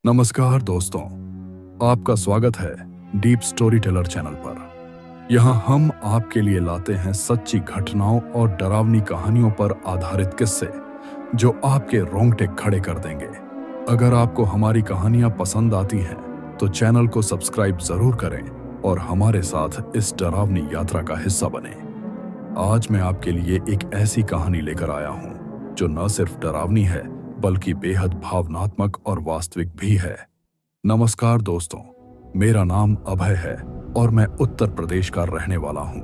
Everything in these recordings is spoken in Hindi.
नमस्कार दोस्तों, आपका स्वागत है डीप स्टोरी टेलर चैनल पर। यहाँ हम आपके लिए लाते हैं सच्ची घटनाओं और डरावनी कहानियों पर आधारित किस्से जो आपके रोंगटे खड़े कर देंगे। अगर आपको हमारी कहानियां पसंद आती हैं तो चैनल को सब्सक्राइब जरूर करें और हमारे साथ इस डरावनी यात्रा का हिस्सा बने। आज मैं आपके लिए एक ऐसी कहानी लेकर आया हूं जो न सिर्फ डरावनी है बल्कि बेहद भावनात्मक और वास्तविक भी है। नमस्कार दोस्तों, मेरा नाम अभय है और मैं उत्तर प्रदेश का रहने वाला हूं,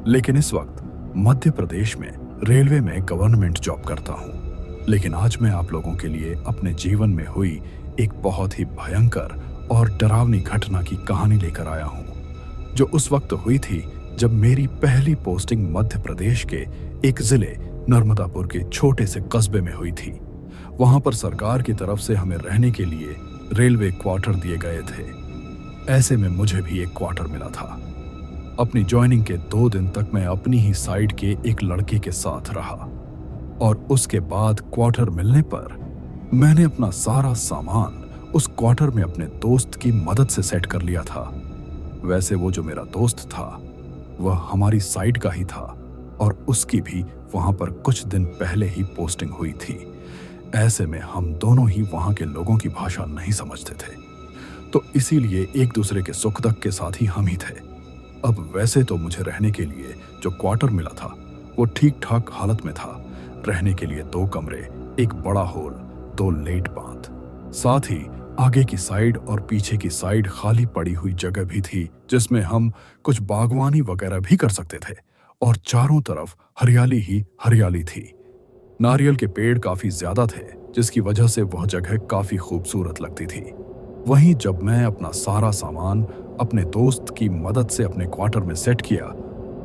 लेकिन इस वक्त मध्य प्रदेश में रेलवे में गवर्नमेंट जॉब करता हूं। लेकिन आज मैं आप लोगों के लिए अपने जीवन में हुई एक बहुत ही भयंकर और डरावनी घटना की कहानी लेकर आया हूं, जो उस वक्त हुई थी जब मेरी पहली पोस्टिंग मध्य प्रदेश के एक जिले नर्मदापुर के छोटे से कस्बे में हुई थी। वहां पर सरकार की तरफ से हमें रहने के लिए रेलवे क्वार्टर दिए गए थे। ऐसे में मुझे भी एक क्वार्टर मिला था। अपनी ज्वाइनिंग के 2 दिन तक मैं अपनी ही साइड के एक लड़के के साथ रहा और उसके बाद क्वार्टर मिलने पर मैंने अपना सारा सामान उस क्वार्टर में अपने दोस्त की मदद से सेट कर लिया था। वैसे वो जो मेरा दोस्त था वह हमारी साइड का ही था और उसकी भी वहां पर कुछ दिन पहले ही पोस्टिंग हुई थी। ऐसे में हम दोनों ही वहां के लोगों की भाषा नहीं समझते थे, तो इसीलिए एक दूसरे के सुख दुख के साथ ही हम ही थे। अब वैसे तो मुझे रहने के लिए जो क्वार्टर मिला था वो ठीक ठाक हालत में था। रहने के लिए 2 कमरे, एक बड़ा हॉल, 2 लेट बाथ, साथ ही आगे की साइड और पीछे की साइड खाली पड़ी हुई जगह भी थी जिसमें हम कुछ बागवानी वगैरह भी कर सकते थे और चारों तरफ हरियाली ही हरियाली थी। नारियल के पेड़ काफी ज्यादा थे जिसकी वजह से वह जगह काफी खूबसूरत लगती थी। वहीं जब मैं अपना सारा सामान अपने दोस्त की मदद से अपने क्वार्टर में सेट किया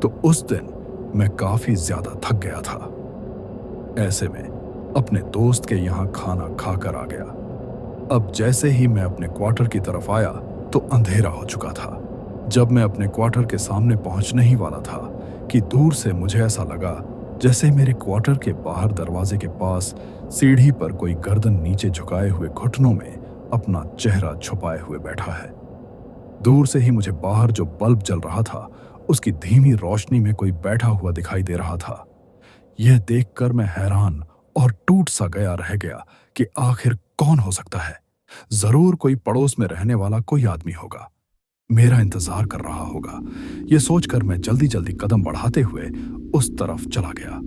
तो उस दिन मैं काफी ज्यादा थक गया था। ऐसे में अपने दोस्त के यहाँ खाना खाकर आ गया। अब जैसे ही मैं अपने क्वार्टर की तरफ आया तो अंधेरा हो चुका था। जब मैं अपने क्वार्टर के सामने पहुंचने ही वाला था कि दूर से मुझे ऐसा लगा जैसे मेरे क्वार्टर के बाहर दरवाजे के पास सीढ़ी पर कोई गर्दन नीचे झुकाए हुए घुटनों में अपना चेहरा छुपाए हुए बैठा है। दूर से ही मुझे बाहर जो बल्ब जल रहा था उसकी धीमी रोशनी में कोई बैठा हुआ दिखाई दे रहा था। यह देखकर मैं हैरान और टूट सा गया रह गया कि आखिर कौन हो सकता है। जरूर कोई पड़ोस में रहने वाला कोई आदमी होगा, मेरा इंतजार कर रहा होगा। यह सोचकर मैं जल्दी जल्दी कदम बढ़ाते हुए उस तरफ चला गया।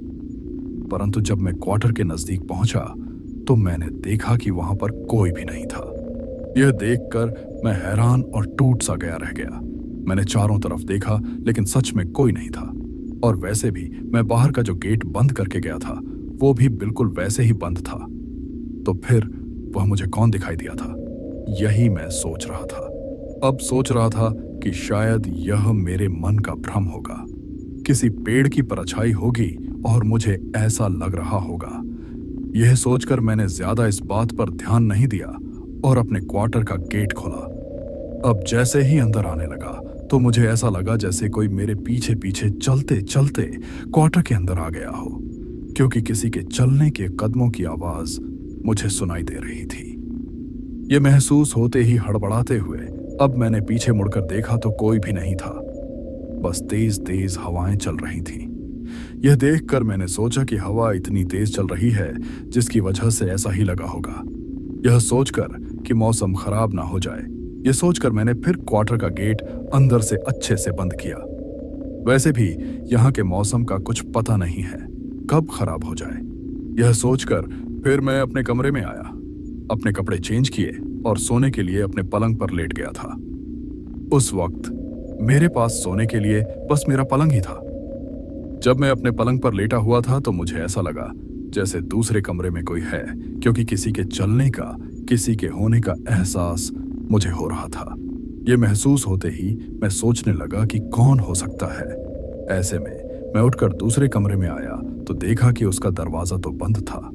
परंतु जब मैं क्वार्टर के नजदीक पहुंचा तो मैंने देखा कि वहां पर कोई भी नहीं था। यह देखकर मैं हैरान और टूट सा गया रह गया। मैंने चारों तरफ देखा लेकिन सच में कोई नहीं था। और वैसे भी मैं बाहर का जो गेट बंद करके गया था वो भी बिल्कुल वैसे ही बंद था। तो फिर वह मुझे कौन दिखाई दिया था, यही मैं सोच रहा था। अब सोच रहा था कि शायद यह मेरे मन का भ्रम होगा, किसी पेड़ की परछाई होगी और मुझे ऐसा लग रहा होगा। यह सोचकर मैंने ज्यादा इस बात पर ध्यान नहीं दिया और अपने क्वार्टर का गेट खोला। अब जैसे ही अंदर आने लगा तो मुझे ऐसा लगा जैसे कोई मेरे पीछे पीछे चलते चलते क्वार्टर के अंदर आ गया हो, क्योंकि किसी के चलने के कदमों की आवाज मुझे सुनाई दे रही थी। यह महसूस होते ही हड़बड़ाते हुए अब मैंने पीछे मुड़कर देखा तो कोई भी नहीं था, बस तेज तेज हवाएं चल रही थीं। यह देखकर मैंने सोचा कि हवा इतनी तेज चल रही है जिसकी वजह से ऐसा ही लगा होगा। यह सोचकर कि मौसम खराब ना हो जाए, यह सोचकर मैंने फिर क्वार्टर का गेट अंदर से अच्छे से बंद किया। वैसे भी यहाँ के मौसम का कुछ पता नहीं है कब खराब हो जाए। यह सोचकर फिर मैं अपने कमरे में आया, अपने कपड़े चेंज किए और सोने के लिए अपने पलंग पर लेट गया था। उस वक्त मेरे पास सोने के लिए बस मेरा पलंग ही था। जब मैं अपने पलंग पर लेटा हुआ था तो मुझे ऐसा लगा जैसे दूसरे कमरे में कोई है, क्योंकि किसी के चलने का, किसी के होने का एहसास मुझे हो रहा था। यह महसूस होते ही मैं सोचने लगा कि कौन हो सकता है। ऐसे में मैं उठकर दूसरे कमरे में आया तो देखा कि उसका दरवाजा तो बंद था।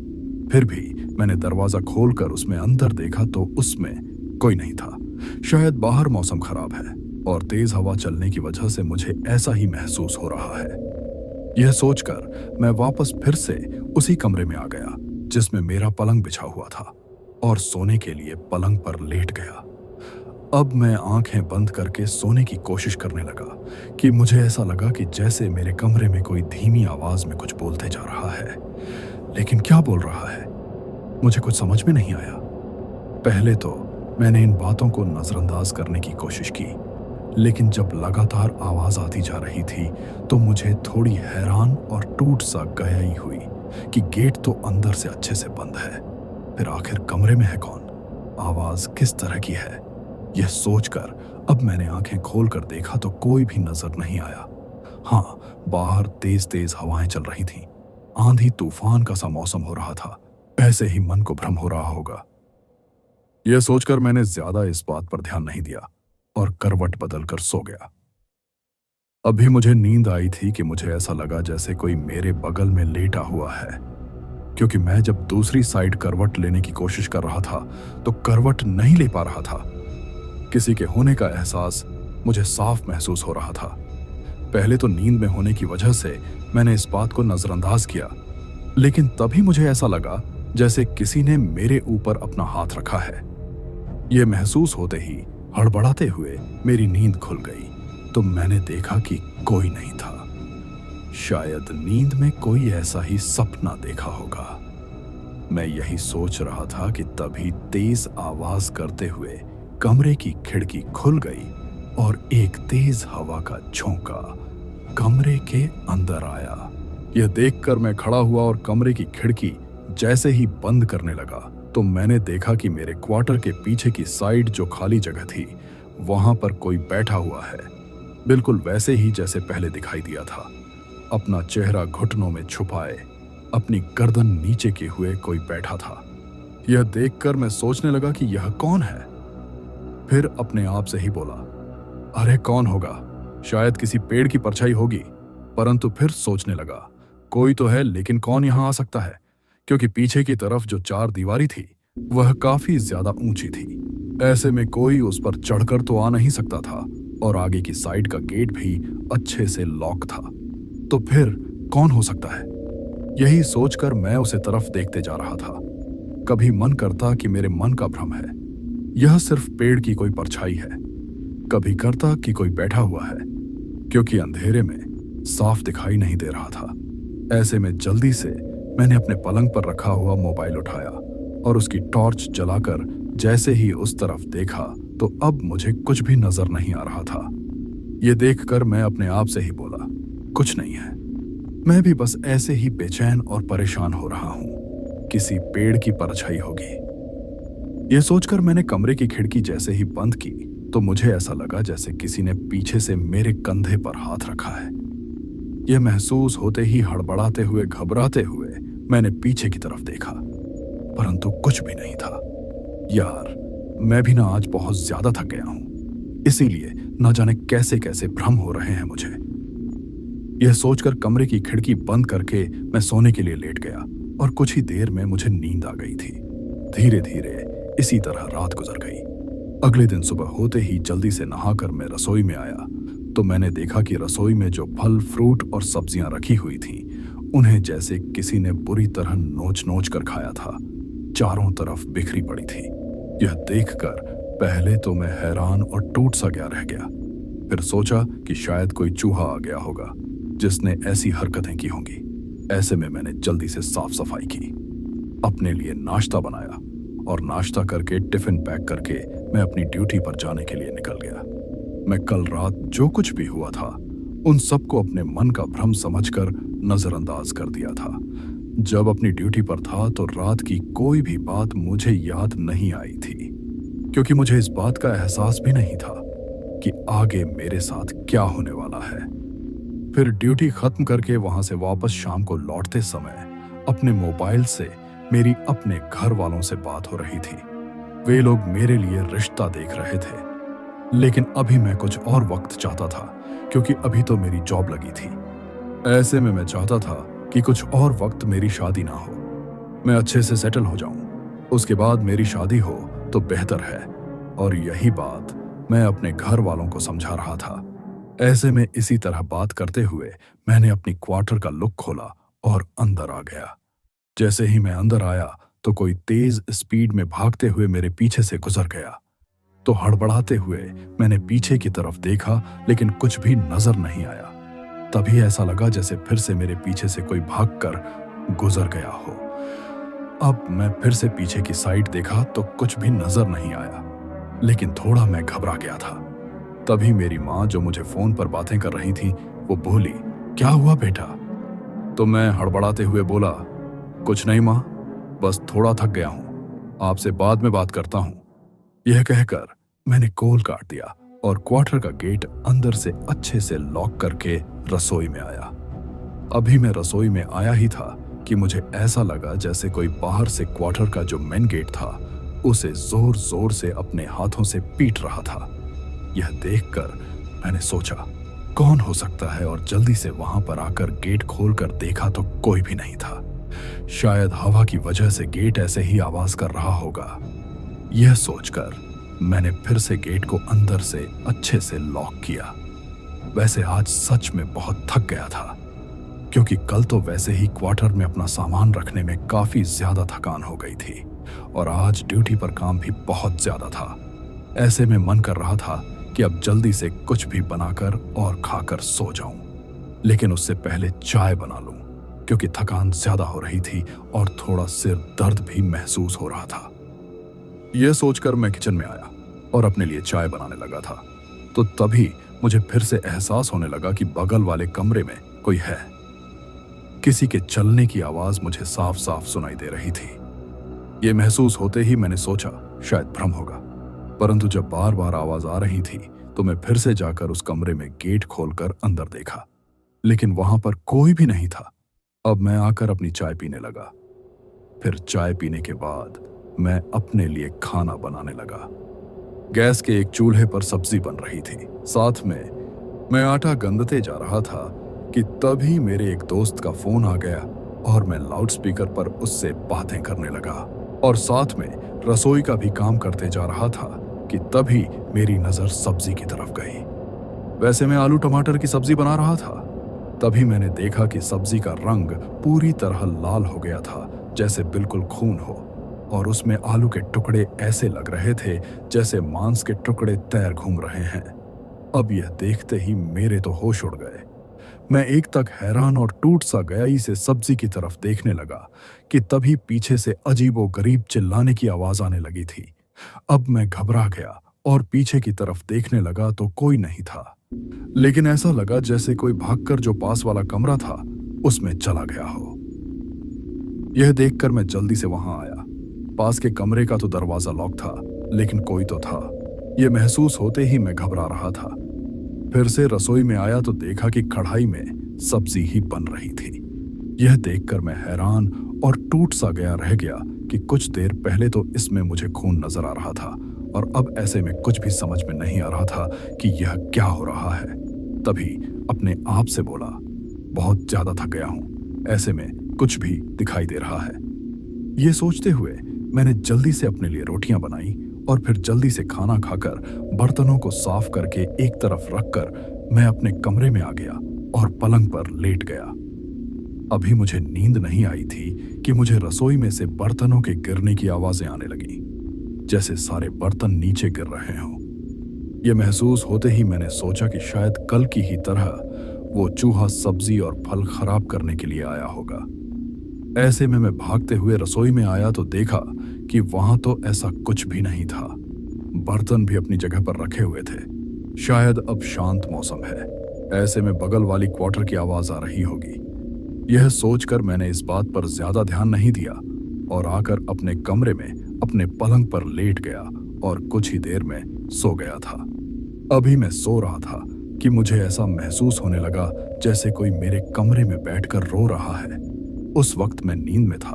फिर भी मैंने दरवाजा खोलकर उसमें अंदर देखा तो उसमें कोई नहीं था। शायद बाहर मौसम खराब है और तेज हवा चलने की वजह से मुझे ऐसा ही महसूस हो रहा है। यह सोचकर मैं वापस फिर से उसी कमरे में आ गया जिसमें मेरा पलंग बिछा हुआ था। और सोने के लिए पलंग पर लेट गया। अब मैं आंखें बंद करके सोने की कोशिश करने लगा कि मुझे ऐसा लगा कि जैसे मेरे कमरे में कोई धीमी आवाज में कुछ बोलते जा रहा है, लेकिन क्या बोल रहा है मुझे कुछ समझ में नहीं आया। पहले तो मैंने इन बातों को नजरअंदाज करने की कोशिश की, लेकिन जब लगातार आवाज आती जा रही थी तो मुझे थोड़ी हैरान और टूट सा गया ही हुई कि गेट तो अंदर से अच्छे से बंद है, फिर आखिर कमरे में है कौन, आवाज किस तरह की है। यह सोचकर अब मैंने आंखें खोलकर देखा तो कोई भी नजर नहीं आया। हाँ, बाहर तेज तेज हवाएं चल रही थीं, आंधी तूफान का सा मौसम हो रहा था। ऐसे ही मन को भ्रम हो रहा होगा। यह सोचकर मैंने ज्यादा इस बात पर ध्यान नहीं दिया और करवट बदलकर सो गया। अभी मुझे नींद आई थी कि मुझे ऐसा लगा जैसे कोई मेरे बगल में लेटा हुआ है, क्योंकि मैं जब दूसरी साइड करवट लेने की कोशिश कर रहा था तो करवट नहीं ले पा रहा था। किसी के होने का एहसास मुझे साफ महसूस हो रहा था। पहले तो नींद में होने की वजह से मैंने इस बात को नजरअंदाज किया, लेकिन तभी मुझे ऐसा लगा जैसे किसी ने मेरे ऊपर अपना हाथ रखा है। यह महसूस होते ही हड़बड़ाते हुए मेरी नींद खुल गई तो मैंने देखा कि कोई नहीं था। शायद नींद में कोई ऐसा ही सपना देखा होगा। मैं यही सोच रहा था कि तभी तेज आवाज करते हुए कमरे की खिड़की खुल गई और एक तेज हवा का झोंका कमरे के अंदर आया। यह देखकर मैं खड़ा हुआ और कमरे की खिड़की जैसे ही बंद करने लगा तो मैंने देखा कि मेरे क्वार्टर के पीछे की साइड जो खाली जगह थी वहां पर कोई बैठा हुआ है, बिल्कुल वैसे ही जैसे पहले दिखाई दिया था। अपना चेहरा घुटनों में छुपाए अपनी गर्दन नीचे किए हुए कोई बैठा था। यह देखकर मैं सोचने लगा कि यह कौन है। फिर अपने आप से ही बोला, अरे कौन होगा, शायद किसी पेड़ की परछाई होगी। परंतु फिर सोचने लगा, कोई तो है, लेकिन कौन यहां आ सकता है, क्योंकि पीछे की तरफ जो चार दीवारी थी वह काफी ज्यादा ऊंची थी। ऐसे में कोई उस पर चढ़कर तो आ नहीं सकता था और आगे की साइड का गेट भी अच्छे से लॉक था। तो फिर कौन हो सकता है, यही सोचकर मैं उसे तरफ देखते जा रहा था। कभी मन करता कि मेरे मन का भ्रम है, यह सिर्फ पेड़ की कोई परछाई है, कभी करता कि कोई बैठा हुआ है, क्योंकि अंधेरे में साफ दिखाई नहीं दे रहा था। ऐसे में जल्दी से मैंने अपने पलंग पर रखा हुआ मोबाइल उठाया और उसकी टॉर्च जलाकर जैसे ही उस तरफ देखा तो अब मुझे कुछ भी नजर नहीं आ रहा था। यह देखकर मैं अपने आप से ही बोला, कुछ नहीं है, मैं भी बस ऐसे ही बेचैन और परेशान हो रहा हूं, किसी पेड़ की परछाई होगी। यह सोचकर मैंने कमरे की खिड़की जैसे ही बंद की तो मुझे ऐसा लगा जैसे किसी ने पीछे से मेरे कंधे पर हाथ रखा है। यह महसूस होते ही हड़बड़ाते हुए घबराते हुए मैंने पीछे की तरफ देखा, परंतु कुछ भी नहीं था। यार, मैं भी ना आज बहुत ज्यादा थक गया हूं, इसीलिए न जाने कैसे कैसे भ्रम हो रहे हैं मुझे। यह सोचकर कमरे की खिड़की बंद करके मैं सोने के लिए लेट गया और कुछ ही देर में मुझे नींद आ गई थी। धीरे धीरे इसी तरह रात गुजर गई। अगले दिन सुबह होते ही जल्दी से नहाकर मैं रसोई में आया तो मैंने देखा कि रसोई में जो फल, फ्रूट और सब्जियां रखी हुई थीं, उन्हें जैसे किसी ने बुरी तरह नोच नोच कर खाया था, चारों तरफ बिखरी पड़ी थी। यह देखकर पहले तो मैं हैरान और टूट सा गया रह गया। फिर सोचा कि शायद कोई चूहा आ गया होगा जिसने ऐसी हरकतें की होंगी। ऐसे में मैंने जल्दी से साफ सफाई की, अपने लिए नाश्ता बनाया और नाश्ता करके टिफिन पैक करके मैं अपनी ड्यूटी पर जाने के लिए निकल गया। मैं कल रात जो कुछ भी हुआ था उन सबको अपने मन का भ्रम समझकर नजरअंदाज कर दिया था। जब अपनी ड्यूटी पर था तो रात की कोई भी बात मुझे याद नहीं आई थी, क्योंकि मुझे इस बात का एहसास भी नहीं था कि आगे मेरे साथ क्या होने वाला है। फिर ड्यूटी खत्म करके वहां से वापस शाम को लौटते समय अपने मोबाइल से मेरी अपने घर वालों से बात हो रही थी। वे लोग मेरे लिए रिश्ता देख रहे थे, लेकिन अभी मैं कुछ और वक्त चाहता था, क्योंकि अभी तो मेरी जॉब लगी थी। ऐसे में मैं चाहता था कि कुछ और वक्त मेरी शादी ना हो, मैं अच्छे से सेटल हो जाऊं, उसके बाद मेरी शादी हो तो बेहतर है। और यही बात मैं अपने घर वालों को समझा रहा था। ऐसे में इसी तरह बात करते हुए मैंने अपनी क्वार्टर का लुक खोला और अंदर आ गया। जैसे ही मैं अंदर आया तो कोई तेज स्पीड में भागते हुए मेरे पीछे से गुजर गया। तो हड़बड़ाते हुए मैंने पीछे की तरफ देखा, लेकिन कुछ भी नजर नहीं आया। तभी ऐसा लगा जैसे फिर से मेरे पीछे से कोई भागकर गुजर गया हो। अब मैं फिर से पीछे की साइड देखा तो कुछ भी नजर नहीं आया, लेकिन थोड़ा मैं घबरा गया था। तभी मेरी माँ, जो मुझे फोन पर बातें कर रही थी, वो बोली, क्या हुआ बेटा? तो मैं हड़बड़ाते हुए बोला, कुछ नहीं माँ, बस थोड़ा थक गया हूं, आपसे बाद में बात करता हूं। यह कहकर मैंने कॉल काट दिया और क्वार्टर का गेट अंदर से अच्छे से लॉक करके रसोई में आया। अभी मैं रसोई में आया ही था कि मुझे ऐसा लगा जैसे कोई बाहर से क्वार्टर का जो मेन गेट था उसे जोर जोर से अपने हाथों से पीट रहा था। यह देखकर मैंने सोचा, कौन हो सकता है, और जल्दी से वहां पर आकर गेट खोलकर देखा तो कोई भी नहीं था। शायद हवा की वजह से गेट ऐसे ही आवाज कर रहा होगा। यह सोचकर मैंने फिर से गेट को अंदर से अच्छे से लॉक किया। वैसे आज सच में बहुत थक गया था, क्योंकि कल तो वैसे ही क्वार्टर में अपना सामान रखने में काफी ज्यादा थकान हो गई थी और आज ड्यूटी पर काम भी बहुत ज्यादा था। ऐसे में मन कर रहा था कि अब जल्दी से कुछ भी बनाकर और खाकर सो जाऊं, लेकिन उससे पहले चाय बना लूं, क्योंकि थकान ज्यादा हो रही थी और थोड़ा सिर दर्द भी महसूस हो रहा था। यह सोचकर मैं किचन में आया और अपने लिए चाय बनाने लगा था, तो तभी मुझे फिर से एहसास होने लगा कि बगल वाले कमरे में कोई है। किसी के चलने की आवाज मुझे साफ साफ सुनाई दे रही थी। यह महसूस होते ही मैंने सोचा शायद भ्रम होगा, परंतु जब बार बार आवाज आ रही थी तो मैं फिर से जाकर उस कमरे में गेट खोलकर अंदर देखा, लेकिन वहां पर कोई भी नहीं था। अब मैं आकर अपनी चाय पीने लगा। फिर चाय पीने के बाद मैं अपने लिए खाना बनाने लगा। गैस के एक चूल्हे पर सब्जी बन रही थी, साथ में मैं आटा गंदते जा रहा था कि तभी मेरे एक दोस्त का फोन आ गया और मैं लाउडस्पीकर पर उससे बातें करने लगा और साथ में रसोई का भी काम करते जा रहा था कि तभी मेरी नजर सब्जी की तरफ गई। वैसे मैं आलू टमाटर की सब्जी बना रहा था। तभी मैंने देखा कि सब्जी का रंग पूरी तरह लाल हो गया था, जैसे बिल्कुल खून हो, और उसमें आलू के टुकड़े ऐसे लग रहे थे जैसे मांस के टुकड़े तैर घूम रहे हैं। अब यह देखते ही मेरे तो होश उड़ गए। मैं एक तक हैरान और टूट सा गया से सब्जी की तरफ देखने लगा कि तभी पीछे से अजीबो गरीब चिल्लाने की आवाज आने लगी थी। अब मैं घबरा गया और पीछे की तरफ देखने लगा तो कोई नहीं था, लेकिन ऐसा लगा जैसे कोई भागकर जो पास वाला कमरा था उसमें चला गया हो। यह देखकर मैं जल्दी से वहां आया। पास के कमरे का तो दरवाजा लॉक था, लेकिन कोई तो था। यह महसूस होते ही मैं घबरा रहा था। फिर से रसोई में आया तो देखा कि कढ़ाई में सब्जी ही बन रही थी। यह देखकर मैं हैरान और टूट सा गया रह गया कि कुछ देर पहले तो इसमें मुझे खून नजर आ रहा था और अब ऐसे में कुछ भी समझ में नहीं आ रहा था कि यह क्या हो रहा है। तभी अपने आप से बोला, बहुत ज्यादा थक गया हूं, ऐसे में कुछ भी दिखाई दे रहा है। यह सोचते हुए मैंने जल्दी से अपने लिए रोटियां बनाई और फिर जल्दी से खाना खाकर बर्तनों को साफ करके एक तरफ रखकर मैं अपने कमरे में आ गया और पलंग पर लेट गया। अभी मुझे नींद नहीं आई थी कि मुझे रसोई में से बर्तनों के गिरने की आवाजें आने लगी, जैसे सारे बर्तन नीचे गिर रहे हों। यह महसूस होते ही मैंने सोचा कि शायद कल की ही तरह वो चूहा सब्जी और फल खराब करने के लिए आया होगा। ऐसे में मैं भागते हुए रसोई में आया तो देखा कि वहां तो ऐसा कुछ भी नहीं था। बर्तन भी अपनी जगह पर रखे हुए थे। शायद अब शांत मौसम है, ऐसे में बगल वाली क्वार्टर की आवाज आ रही होगी। यह सोचकर मैंने इस बात पर ज्यादा ध्यान नहीं दिया और आकर अपने कमरे में अपने पलंग पर लेट गया और कुछ ही देर में सो गया था। अभी मैं सो रहा था कि मुझे ऐसा महसूस होने लगा जैसे कोई मेरे कमरे में बैठकर रो रहा है। उस वक्त मैं नींद में था,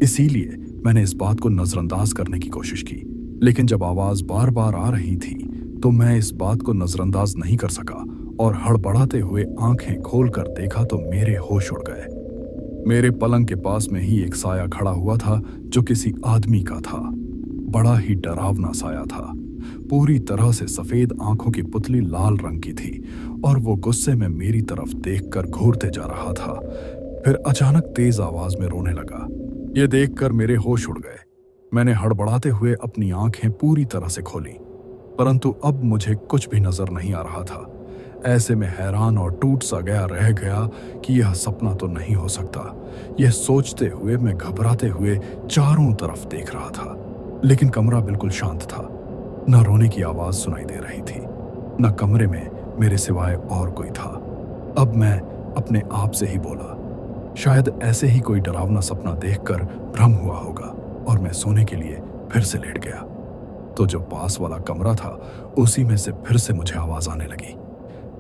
इसीलिए मैंने इस बात को नजरअंदाज करने की कोशिश की, लेकिन जब आवाज बार बार आ रही थी तो मैं इस बात को नजरअंदाज नहीं कर सका और हड़बड़ाते हुए आंखें खोलकर देखा तो मेरे होश उड़ गए। मेरे पलंग के पास में ही एक साया खड़ा हुआ था जो किसी आदमी का था। बड़ा ही डरावना साया था। पूरी तरह से सफेद आंखों की पुतली लाल रंग की थी और वो गुस्से में मेरी तरफ देखकर घूरते जा रहा था। फिर अचानक तेज आवाज में रोने लगा। ये देखकर मेरे होश उड़ गए। मैंने हड़बड़ाते हुए अपनी आंखें पूरी तरह से खोली, परंतु अब मुझे कुछ भी नजर नहीं आ रहा था। ऐसे में हैरान और टूट सा गया रह गया कि यह सपना तो नहीं हो सकता। यह सोचते हुए मैं घबराते हुए चारों तरफ देख रहा था, लेकिन कमरा बिल्कुल शांत था। न रोने की आवाज सुनाई दे रही थी, न कमरे में मेरे सिवाय और कोई था। अब मैं अपने आप से ही बोला, शायद ऐसे ही कोई डरावना सपना देखकर भ्रम हुआ होगा, और मैं सोने के लिए फिर से लेट गया। तो जो पास वाला कमरा था, उसी में से फिर से मुझे आवाज आने लगी,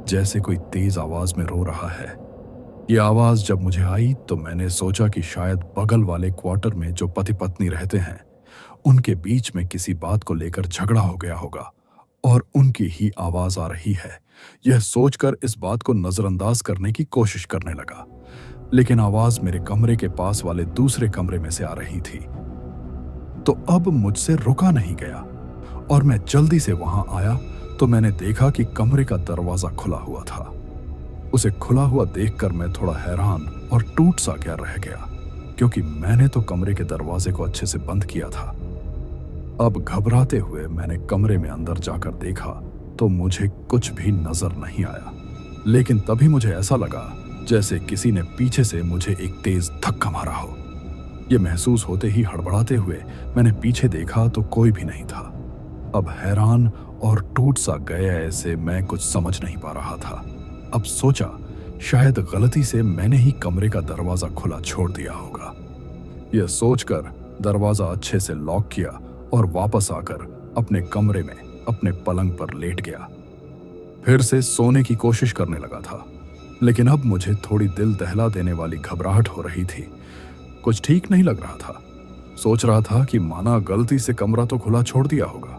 जैसे कोई तेज आवाज में रो रहा है। ये आवाज जब मुझे आई तो मैंने सोचा कि शायद बगल वाले क्वार्टर में जो पति पत्नी रहते हैं, उनके बीच में किसी बात को लेकर झगड़ा हो गया होगा और उनकी ही आवाज आ रही है। यह सोचकर इस बात को नजरअंदाज करने की कोशिश करने लगा, लेकिन आवाज मेरे कमरे के पास वाले दूसरे कमरे में से आ रही थी। तो अब मुझसे रुका नहीं गया और मैं जल्दी से वहां आया तो मैंने देखा कि कमरे का दरवाजा खुला हुआ था। उसे खुला हुआ देखकर मैं थोड़ा हैरान और टूट सा गया रह गया, क्योंकि मैंने तो कमरे के दरवाजे को अच्छे से बंद किया था। अब घबराते हुए मैंने कमरे में अंदर जाकर देखा तो मुझे कुछ भी नजर नहीं आया, लेकिन तभी मुझे ऐसा लगा जैसे किसी ने पीछे से मुझे एक तेज धक्का मारा हो। यह महसूस होते ही हड़बड़ाते हुए मैंने पीछे देखा तो कोई भी नहीं था। अब हैरान और टूट सा गया ऐसे मैं कुछ समझ नहीं पा रहा था। अब सोचा शायद गलती से मैंने ही कमरे का दरवाजा खुला छोड़ दिया होगा। यह सोचकर दरवाजा अच्छे से लॉक किया और वापस आकर अपने कमरे में अपने पलंग पर लेट गया। फिर से सोने की कोशिश करने लगा था, लेकिन अब मुझे थोड़ी दिल दहला देने वाली घबराहट हो रही थी। कुछ ठीक नहीं लग रहा था। सोच रहा था कि माना गलती से कमरा तो खुला छोड़ दिया होगा,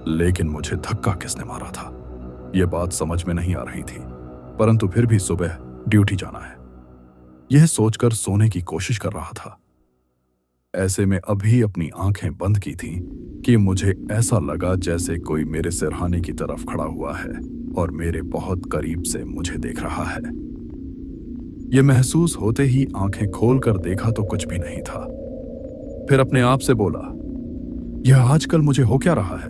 लेकिन मुझे धक्का किसने मारा था, यह बात समझ में नहीं आ रही थी। परंतु फिर भी सुबह ड्यूटी जाना है, यह सोचकर सोने की कोशिश कर रहा था। ऐसे में अभी अपनी आंखें बंद की थीं कि मुझे ऐसा लगा जैसे कोई मेरे सिरहाने की तरफ खड़ा हुआ है और मेरे बहुत करीब से मुझे देख रहा है। यह महसूस होते ही आंखें खोलकर देखा तो कुछ भी नहीं था। फिर अपने आप से बोला, यह आजकल मुझे हो क्या रहा है?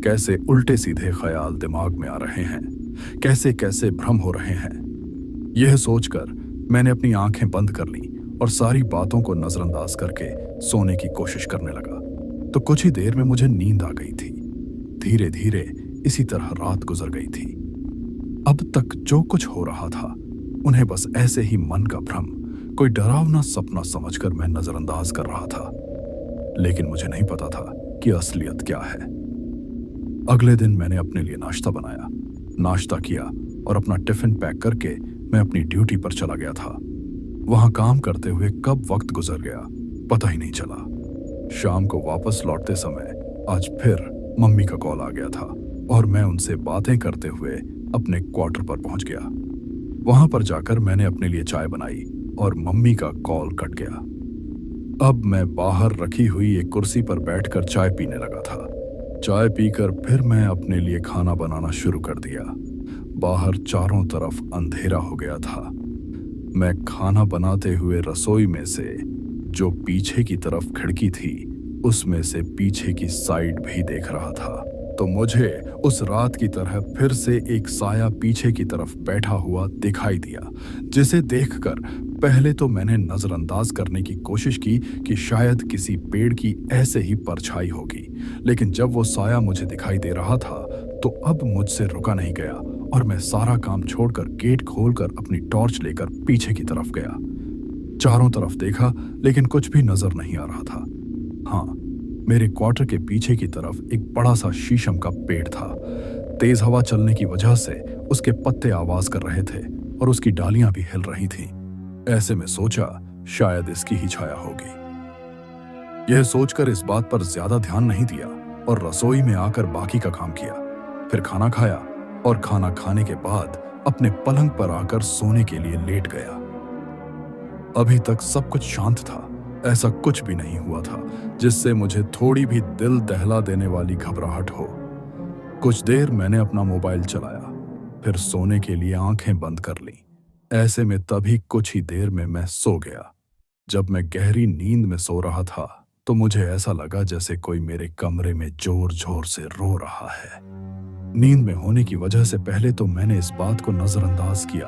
कैसे उल्टे सीधे ख्याल दिमाग में आ रहे हैं, कैसे कैसे भ्रम हो रहे हैं। यह सोचकर मैंने अपनी आंखें बंद कर ली और सारी बातों को नजरअंदाज करके सोने की कोशिश करने लगा। तो कुछ ही देर में मुझे नींद आ गई थी। धीरे धीरे इसी तरह रात गुजर गई थी। अब तक जो कुछ हो रहा था उन्हें बस ऐसे ही मन का भ्रम, कोई डरावना सपना समझकर मैं नजरअंदाज कर रहा था, लेकिन मुझे नहीं पता था कि असलियत क्या है। अगले दिन मैंने अपने लिए नाश्ता बनाया, नाश्ता किया और अपना टिफिन पैक करके मैं अपनी ड्यूटी पर चला गया था। वहां काम करते हुए कब वक्त गुजर गया पता ही नहीं चला। शाम को वापस लौटते समय आज फिर मम्मी का कॉल आ गया था और मैं उनसे बातें करते हुए अपने क्वार्टर पर पहुंच गया। वहां पर जाकर मैंने अपने लिए चाय बनाई और मम्मी का कॉल कट गया। अब मैं बाहर रखी हुई एक कुर्सी पर बैठकर चाय पीने लगा था। चाय पीकर फिर मैं अपने लिए खाना बनाना शुरू कर दिया। बाहर चारों तरफ अंधेरा हो गया था। मैं खाना बनाते हुए रसोई में से जो पीछे की तरफ खिड़की थी उसमें से पीछे की साइड भी देख रहा था, तो मुझे उस रात की तरह फिर से एक साया पीछे की तरफ बैठा हुआ दिखाई दिया, जिसे देखकर पहले तो मैंने नजरअंदाज करने की कोशिश की कि शायद किसी पेड़ की ऐसे ही परछाई होगी, लेकिन जब वो साया मुझे दिखाई दे रहा था तो अब मुझसे रुका नहीं गया और मैं सारा काम छोड़कर गेट खोलकर अपनी टॉर्च लेकर पीछे की तरफ गया। चारों तरफ देखा लेकिन कुछ भी नजर नहीं आ रहा था। हाँ, मेरे क्वार्टर के पीछे की तरफ एक बड़ा सा शीशम का पेड़ था। तेज हवा चलने की वजह से उसके पत्ते आवाज कर रहे थे और उसकी डालियां भी हिल रही थीं। ऐसे में सोचा शायद इसकी ही छाया होगी। यह सोचकर इस बात पर ज्यादा ध्यान नहीं दिया और रसोई में आकर बाकी का काम किया। फिर खाना खाया और खाना खाने के बाद अपने पलंग पर आकर सोने के लिए लेट गया। अभी तक सब कुछ शांत था, ऐसा कुछ भी नहीं हुआ था जिससे मुझे थोड़ी भी दिल दहला देने वाली घबराहट हो। कुछ देर मैंने अपना मोबाइल चलाया, फिर सोने के लिए आंखें बंद कर ली। ऐसे में तभी कुछ ही देर में मैं सो गया। जब मैं गहरी नींद में सो रहा था तो मुझे ऐसा लगा जैसे कोई मेरे कमरे में जोर जोर से रो रहा है। नींद में होने की वजह से पहले तो मैंने इस बात को नजरअंदाज किया,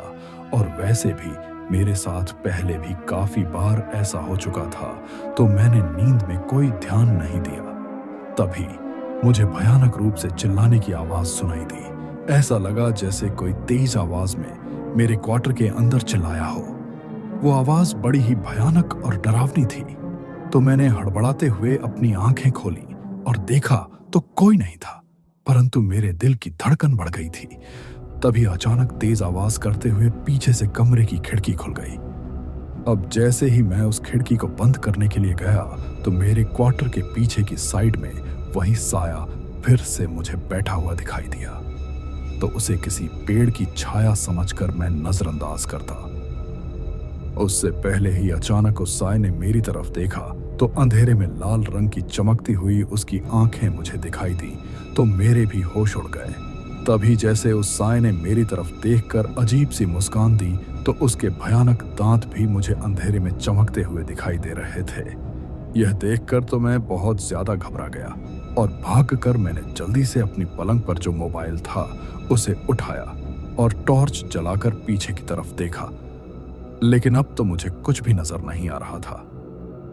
और वैसे भी मेरे साथ पहले भी काफी बार ऐसा हो चुका था, तो मैंने नींद में कोई ध्यान नहीं दिया। तभी मुझे भयानक रूप से चिल्लाने की आवाज सुनाई दी। ऐसा लगा जैसे कोई तेज आवाज में मेरे क्वार्टर के अंदर चिल्लाया हो। वो आवाज बड़ी ही भयानक और डरावनी थी। तो मैंने हड़बड़ाते हुए अपनी आंखें खोली और देखा तो कोई नहीं था, परंतु मेरे दिल की धड़कन बढ़ गई थी। तभी अचानक तेज आवाज करते हुए पीछे से कमरे की खिड़की खुल गई। अब जैसे ही मैं उस खिड़की को बंद करने के लिए गया तो मेरे क्वार्टर के पीछे की साइड में वही साया फिर से मुझे बैठा हुआ दिखाई दिया। तो उसे किसी पेड़ की छाया समझकर मैं नजरअंदाज करता। उससे पहले ही अचानक उस साए ने मेरी तरफ देखा तो अंधेरे में लाल रंग की चमकती हुई उसकी आंखें मुझे दिखाई दी, तो मेरे भी होश उड़ गए। तभी जैसे उस साए ने मेरी तरफ देखकर अजीब सी मुस्कान दी तो उसके भयानक दांत भी मुझे अंधेरे में चमकते हुए दिखाई दे रहे थे। यह देखकर तो मैं बहुत ज्यादा घबरा गया और भागकर मैंने जल्दी से अपनी पलंग पर जो मोबाइल था उसे उठाया और टॉर्च जलाकर पीछे की तरफ देखा। लेकिन अब तो मुझे कुछ भी नजर नहीं आ रहा था,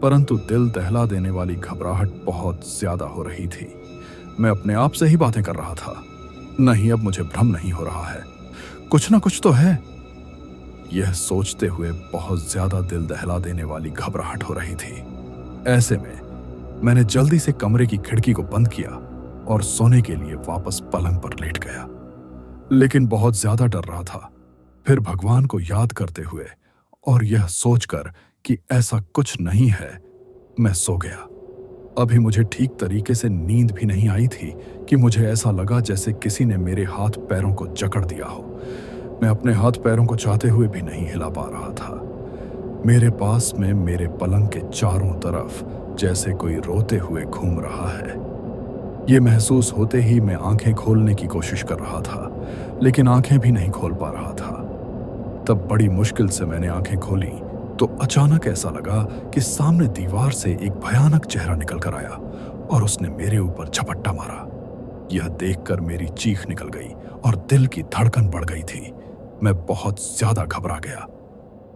परंतु दिल दहला देने वाली घबराहट बहुत ज्यादा हो रही थी। मैं अपने आप से ही बातें कर रहा था, नहीं अब मुझे भ्रम नहीं हो रहा है, कुछ ना कुछ तो है। यह सोचते हुए बहुत ज्यादा दिल दहला देने वाली घबराहट हो रही थी। ऐसे में मैंने जल्दी से कमरे की खिड़की को बंद किया और सोने के लिए वापस पलंग पर लेट गया, लेकिन बहुत ज्यादा डर रहा था। फिर भगवान को याद करते हुए और यह सोचकर कि ऐसा कुछ नहीं है, मैं सो गया। अभी मुझे ठीक तरीके से नींद भी नहीं आई थी कि मुझे ऐसा लगा जैसे किसी ने मेरे हाथ पैरों को जकड़ दिया हो। मैं अपने हाथ पैरों को चाहते हुए भी नहीं हिला पा रहा था। मेरे पास में मेरे पलंग के चारों तरफ जैसे कोई रोते हुए घूम रहा है। ये महसूस होते ही मैं आंखें खोलने की कोशिश कर रहा था, लेकिन आंखें भी नहीं खोल पा रहा था। तब बड़ी मुश्किल से मैंने आंखें खोली तो अचानक ऐसा लगा कि सामने दीवार से एक भयानक चेहरा निकल कर आया और उसने मेरे ऊपर झपट्टा मारा। यह देखकर मेरी चीख निकल गई और दिल की धड़कन बढ़ गई थी। मैं बहुत ज्यादा घबरा गया।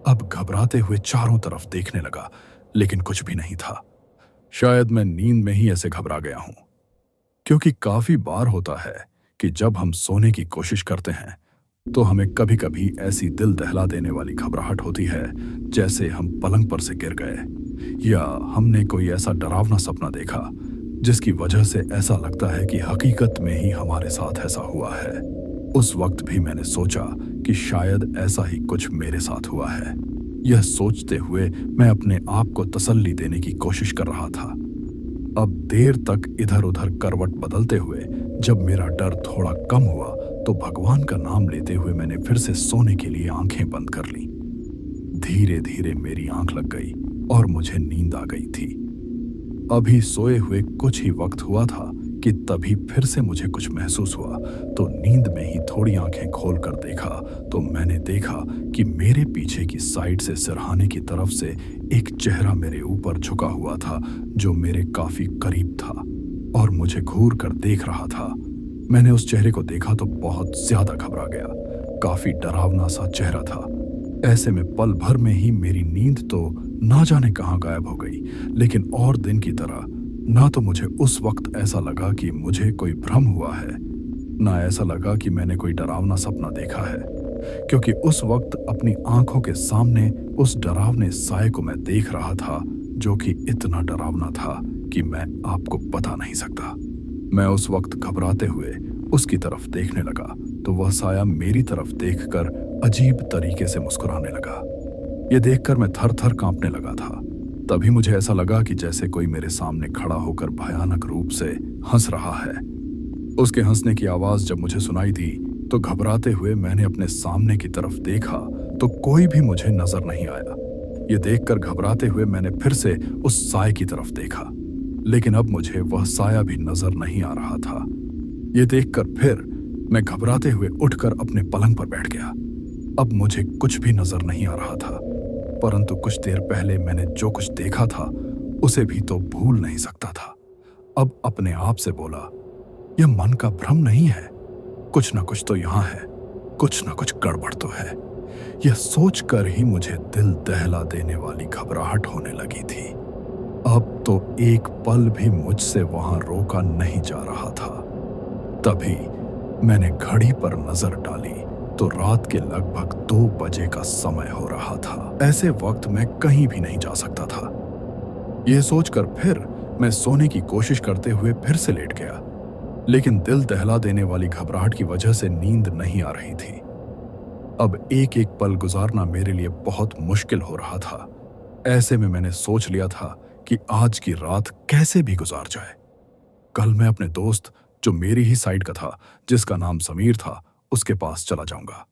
अब घबराते हुए चारों तरफ देखने लगा, लेकिन कुछ भी नहीं था। शायद मैं नींद में ही ऐसे घबरा गया हूं, क्योंकि काफी बार होता है कि जब हम सोने की कोशिश करते हैं तो हमें कभी कभी ऐसी दिल दहला देने वाली घबराहट होती है जैसे हम पलंग पर से गिर गए, या हमने कोई ऐसा डरावना सपना देखा जिसकी वजह से ऐसा लगता है कि हकीकत में ही हमारे साथ ऐसा हुआ है। उस वक्त भी मैंने सोचा कि शायद ऐसा ही कुछ मेरे साथ हुआ है। यह सोचते हुए मैं अपने आप को तसल्ली देने की कोशिश कर रहा था। अब देर तक इधर उधर करवट बदलते हुए जब मेरा डर थोड़ा कम हुआ तो भगवान का नाम लेते हुए मैंने फिर से सोने के लिए आंखें बंद कर ली। धीरे धीरे मेरी आंख लग गई और मुझे नींद आ गई थी। अभी सोए हुए कुछ ही वक्त हुआ था कि तभी फिर से मुझे कुछ महसूस हुआ, तो नींद में ही थोड़ी आंखें खोलकर देखा तो मैंने देखा कि मेरे पीछे की साइड से सिरहाने की तरफ से एक चेहरा मेरे ऊपर झुका हुआ था, जो मेरे काफी करीब था और मुझे घूर कर देख रहा था। मैंने उस चेहरे को देखा तो बहुत ज्यादा घबरा गया। काफी डरावना सा चेहरा था। ऐसे में पल भर में ही मेरी नींद तो ना जाने कहां गायब हो गई, लेकिन और दिन की तरह ना तो मुझे उस वक्त ऐसा लगा कि मुझे कोई भ्रम हुआ है, ना ऐसा लगा कि मैंने कोई डरावना सपना देखा है, क्योंकि उस वक्त अपनी आंखों के सामने उस डरावने साए को मैं देख रहा था, जो कि इतना डरावना था कि मैं आपको बता नहीं सकता। मैं उस वक्त घबराते हुए उसकी तरफ देखने लगा तो वह साया मेरी तरफ देखकर अजीब तरीके से मुस्कुराने लगा। यह देखकर मैं थर थर कांपने लगा था। तभी मुझे ऐसा लगा कि जैसे कोई मेरे सामने खड़ा होकर भयानक रूप से हंस रहा है। उसके हंसने की आवाज जब मुझे सुनाई दी तो घबराते हुए मैंने अपने सामने की तरफ देखा तो कोई भी मुझे नजर नहीं आया। यह देखकर घबराते हुए मैंने फिर से उस साए की तरफ देखा, लेकिन अब मुझे वह साया भी नजर नहीं आ रहा था। यह देखकर फिर मैं घबराते हुए उठकर अपने पलंग पर बैठ गया। अब मुझे कुछ भी नजर नहीं आ रहा था, परंतु कुछ देर पहले मैंने जो कुछ देखा था उसे भी तो भूल नहीं सकता था। अब अपने आप से बोला, यह मन का भ्रम नहीं है, कुछ ना कुछ तो यहाँ है, कुछ ना कुछ गड़बड़ तो है। यह सोचकर ही मुझे दिल दहला देने वाली घबराहट होने लगी थी। अब तो एक पल भी मुझसे वहां रोका नहीं जा रहा था। तभी मैंने घड़ी पर नजर डाली तो रात के लगभग 2 बजे का समय हो रहा था। ऐसे वक्त मैं कहीं भी नहीं जा सकता था। यह सोचकर फिर मैं सोने की कोशिश करते हुए फिर से लेट गया, लेकिन दिल दहला देने वाली घबराहट की वजह से नींद नहीं आ रही थी। अब एक एक पल गुजारना मेरे लिए बहुत मुश्किल हो रहा था। ऐसे में मैंने सोच लिया था कि आज की रात कैसे भी गुजार जाए। कल मैं अपने दोस्त, जो मेरी ही साइड का था, जिसका नाम समीर था, उसके पास चला जाऊंगा।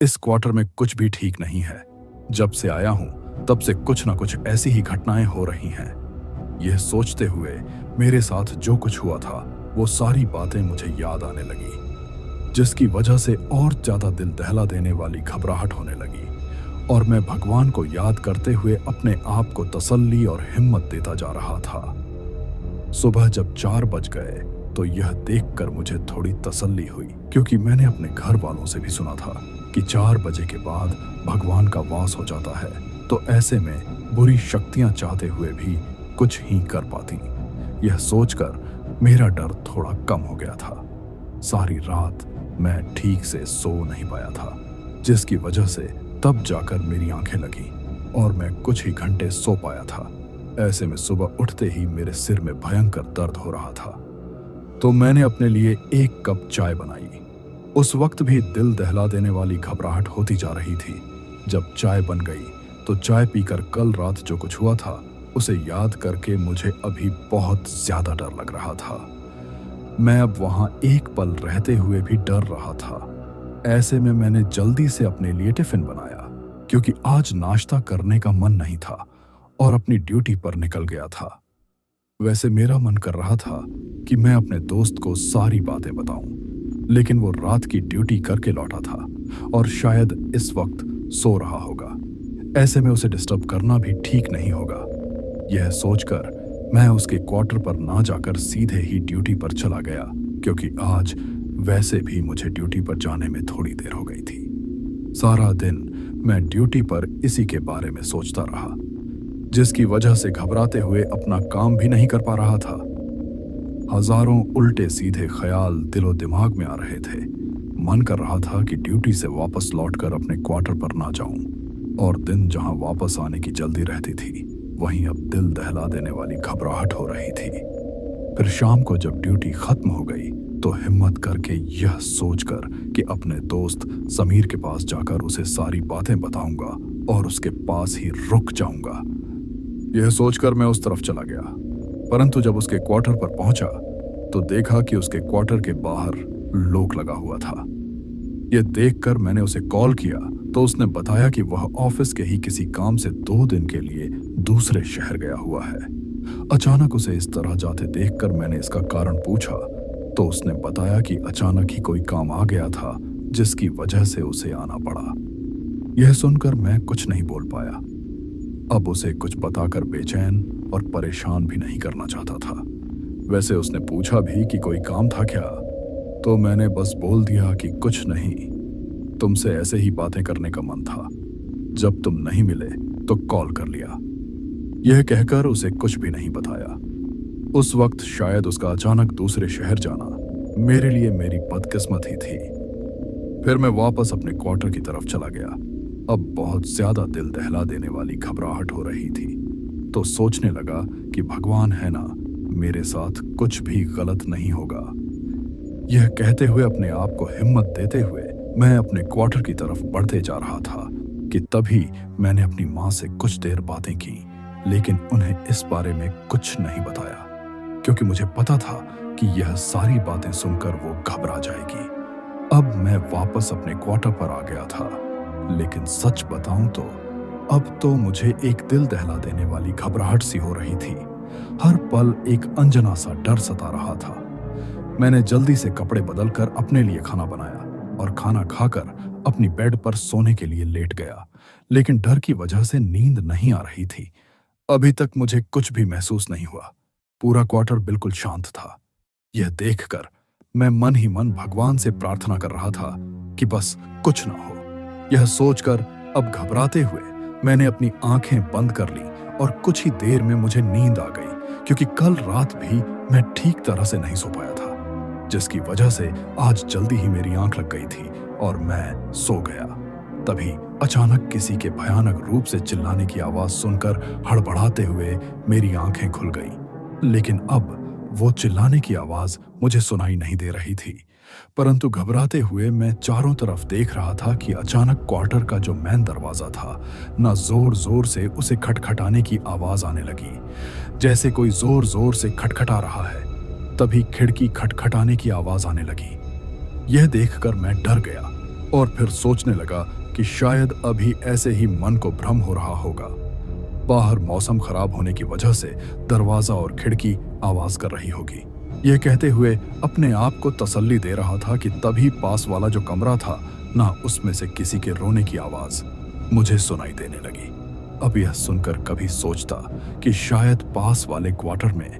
इस क्वार्टर में कुछ भी ठीक नहीं है। जब से आया हूं तब से कुछ ना कुछ ऐसी ही घटनाएं हो रही हैं। यह सोचते हुए मेरे साथ जो कुछ हुआ था वो सारी बातें मुझे याद आने लगी, जिसकी वजह से और ज्यादा दिल दहला देने वाली घबराहट होने लगी और मैं भगवान को याद करते हुए अपने आप को तसल्ली और हिम्मत देता जा रहा था। सुबह जब 4 बज गए तो यह देखकर मुझे थोड़ी तसल्ली हुई, क्योंकि मैंने अपने घर वालों से भी सुना था कि 4 बजे के बाद भगवान का वास हो जाता है, तो ऐसे में बुरी शक्तियां चाहते हुए भी कुछ ही कर पाती। यह सोचकर मेरा डर थोड़ा कम हो गया था। सारी रात मैं ठीक से सो नहीं पाया था, जिसकी वजह से तब जाकर मेरी आंखें लगी और मैं कुछ ही घंटे सो पाया था। ऐसे में सुबह उठते ही मेरे सिर में भयंकर दर्द हो रहा था, तो मैंने अपने लिए 1 कप चाय बनाई। उस वक्त भी दिल दहला देने वाली घबराहट होती जा रही थी। जब चाय बन गई तो चाय पीकर कल रात जो कुछ हुआ था उसे याद करके मुझे अभी बहुत ज्यादा डर लग रहा था। मैं अब वहां एक पल रहते हुए भी डर रहा था। ऐसे में मैंने जल्दी से अपने लिए टिफिन बनाया, क्योंकि आज नाश्ता करने का मन नहीं था और अपनी ड्यूटी पर निकल गया था। वैसे मेरा मन कर रहा था कि मैं अपने दोस्त को सारी बातें बताऊं, लेकिन वो रात की ड्यूटी करके लौटा था और शायद इस वक्त सो रहा होगा। ऐसे में उसे डिस्टर्ब करना भी ठीक नहीं होगा। यह सोचकर मैं उसके क्वार्टर पर ना जाकर सीधे ही ड्यूटी पर चला गया, क्योंकि आज वैसे भी मुझे ड्यूटी पर जाने में थोड़ी देर हो गई थी। सारा दिन मैं ड्यूटी पर इसी के बारे में सोचता रहा, जिसकी वजह से घबराते हुए अपना काम भी नहीं कर पा रहा था। हजारों उल्टे सीधे ख्याल दिलो दिमाग में आ रहे थे। मन कर रहा था कि ड्यूटी से वापस लौटकर अपने क्वार्टर पर ना जाऊं, और दिन जहां वापस आने की जल्दी रहती थी वहीं अब दिल दहला देने वाली घबराहट हो रही थी। फिर शाम को जब ड्यूटी खत्म हो गई तो हिम्मत करके यह सोचकर कि अपने दोस्त समीर के पास जाकर उसे सारी बातें बताऊंगा और उसके पास ही रुक जाऊंगा, यह सोचकर मैं उस तरफ चला गया। परंतु जब उसके क्वार्टर पर पहुंचा तो देखा कि उसके क्वार्टर के बाहर लॉक लगा हुआ था। यह देखकर मैंने उसे कॉल किया तो उसने बताया कि वह ऑफिस के ही किसी काम से 2 दिन के लिए दूसरे शहर गया हुआ है। अचानक उसे इस तरह जाते देखकर मैंने इसका कारण पूछा तो उसने बताया कि अचानक ही कोई काम आ गया था, जिसकी वजह से उसे आना पड़ा। यह सुनकर मैं कुछ नहीं बोल पाया। अब उसे कुछ बताकर बेचैन और परेशान भी नहीं करना चाहता था। वैसे उसने पूछा भी कि कोई काम था क्या, तो मैंने बस बोल दिया कि कुछ नहीं, तुमसे ऐसे ही बातें करने का मन था। जब तुम नहीं मिले तो कॉल कर लिया। यह कहकर उसे कुछ भी नहीं बताया। उस वक्त शायद उसका अचानक दूसरे शहर जाना मेरे लिए मेरी बदकिस्मत ही थी। फिर मैं वापस अपने क्वार्टर की तरफ चला गया। अब बहुत ज्यादा दिल दहला देने वाली घबराहट हो रही थी, तो सोचने लगा कि भगवान है ना, मेरे साथ कुछ भी गलत नहीं होगा। यह कहते हुए अपने आप को हिम्मत देते हुए मैं अपने क्वार्टर की तरफ बढ़ते जा रहा था कि तभी मैंने अपनी माँ से कुछ देर बातें की, लेकिन उन्हें इस बारे में कुछ नहीं बताया, क्योंकि मुझे पता था कि यह सारी बातें सुनकर वो घबरा जाएगी। अब मैं वापस अपने क्वार्टर पर आ गया था, लेकिन सच बताऊं तो अब तो मुझे एक दिल दहला देने वाली घबराहट सी हो रही थी। हर पल एक अनजाना सा डर सता रहा था। मैंने जल्दी से कपड़े बदलकर अपने लिए खाना बनाया और खाना खाकर अपनी बेड पर सोने के लिए लेट गया, लेकिन डर की वजह से नींद नहीं आ रही थी। अभी तक मुझे कुछ भी महसूस नहीं हुआ। पूरा क्वार्टर बिल्कुल शांत था। यह देखकर मैं मन ही मन भगवान से प्रार्थना कर रहा था कि बस कुछ ना हो। यह सोचकर अब घबराते हुए मैंने अपनी आंखें बंद कर ली और कुछ ही देर में मुझे नींद आ गई, क्योंकि कल रात भी मैं ठीक तरह से नहीं सो पाया था, जिसकी वजह से आज जल्दी ही मेरी आंख लग गई थी और मैं सो गया। तभी अचानक किसी के भयानक रूप से चिल्लाने की आवाज सुनकर हड़बड़ाते हुए मेरी आंखें खुल गईं। लेकिन अब वो चिल्लाने की आवाज मुझे सुनाई नहीं दे रही थी, परंतु घबराते हुए मैं चारों तरफ देख रहा था कि अचानक क्वार्टर का जो मेन दरवाजा था ना जोर जोर से उसे खटखटाने की आवाज आने लगी, जैसे कोई जोर जोर से खटखटा रहा है। तभी खिड़की खटखटाने की आवाज आने लगी। यह देखकर मैं डर गया और फिर सोचने लगा कि शायद अभी ऐसे ही मन को भ्रम हो रहा होगा। बाहर मौसम खराब होने की वजह से दरवाजा और खिड़की आवाज कर रही होगी। यह कहते हुए अपने आप को तसल्ली दे रहा था कि तभी पास वाला जो कमरा था ना उसमें से किसी के रोने की आवाज मुझे सुनाई देने लगी। अब यह सुनकर कभी सोचता कि शायद पास वाले क्वार्टर में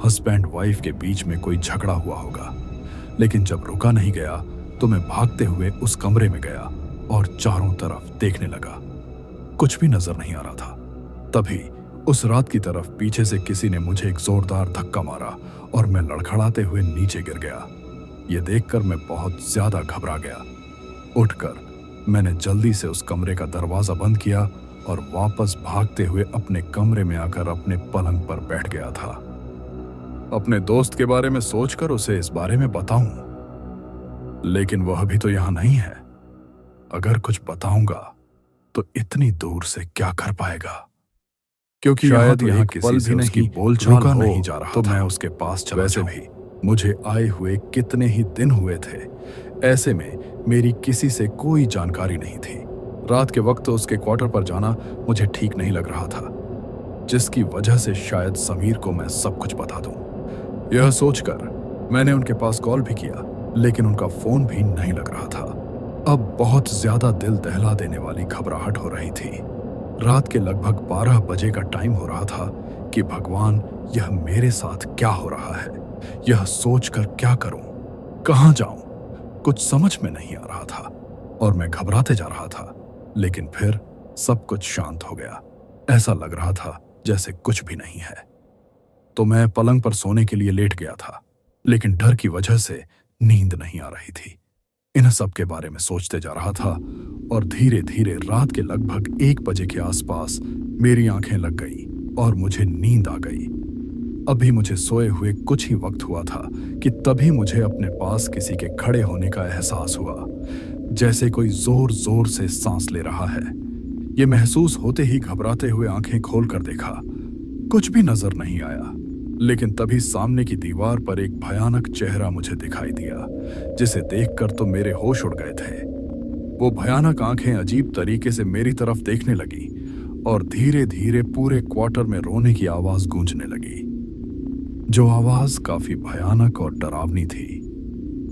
हस्बैंड वाइफ के बीच में कोई झगड़ा हुआ होगा, लेकिन जब रुका नहीं गया तो मैं भागते हुए उस कमरे में गया और चारों तरफ देखने लगा। कुछ भी नजर नहीं आ रहा था। तभी उस रात की तरफ पीछे से किसी ने मुझे एक जोरदार धक्का मारा और मैं लड़खड़ाते हुए नीचे गिर गया। यह देखकर मैं बहुत ज्यादा घबरा गया। उठकर मैंने जल्दी से उस कमरे का दरवाजा बंद किया और वापस भागते हुए अपने कमरे में आकर अपने पलंग पर बैठ गया था। अपने दोस्त के बारे में सोचकर उसे इस बारे में बताऊं, लेकिन वह भी तो यहां नहीं है। अगर कुछ बताऊंगा तो इतनी दूर से क्या कर पाएगा, क्योंकि शायद यहाँ किसी से उसकी बोलचाल नहीं जा रहा तो मैं उसके पास चला जाऊं। वैसे भी मुझे आए हुए कितने ही दिन हुए थे, ऐसे में मेरी किसी से कोई जानकारी नहीं थी। रात के वक्त उसके क्वार्टर पर जाना मुझे ठीक नहीं लग रहा था, जिसकी वजह से शायद समीर को मैं सब कुछ बता दूं। यह सोचकर मैंने उनके पास कॉल भी किया, लेकिन उनका फोन भी नहीं लग रहा था। अब बहुत ज्यादा दिल दहला देने वाली घबराहट हो रही थी। रात के लगभग 12 बजे का टाइम हो रहा था कि भगवान, यह मेरे साथ क्या हो रहा है? यह सोचकर क्या करूं, कहां जाऊं, कुछ समझ में नहीं आ रहा था और मैं घबराते जा रहा था। लेकिन फिर सब कुछ शांत हो गया। ऐसा लग रहा था जैसे कुछ भी नहीं है। तो मैं पलंग पर सोने के लिए लेट गया था, लेकिन डर की वजह से नींद नहीं आ रही थी। इन सब के बारे में सोचते जा रहा था और धीरे धीरे रात के लगभग 1 बजे के आसपास मेरी आंखें लग गई और मुझे नींद आ गई। अभी मुझे सोए हुए कुछ ही वक्त हुआ था कि तभी मुझे अपने पास किसी के खड़े होने का एहसास हुआ, जैसे कोई जोर जोर से सांस ले रहा है। ये महसूस होते ही घबराते हुए आंखें खोलकर देखा। कुछ भी नजर नहीं आया, लेकिन तभी सामने की दीवार पर एक भयानक चेहरा मुझे दिखाई दिया, जिसे देखकर तो मेरे होश उड़ गए थे। वो भयानक आंखें अजीब तरीके से मेरी तरफ देखने लगी और धीरे धीरे पूरे क्वार्टर में रोने की आवाज गूंजने लगी, जो आवाज काफी भयानक और डरावनी थी।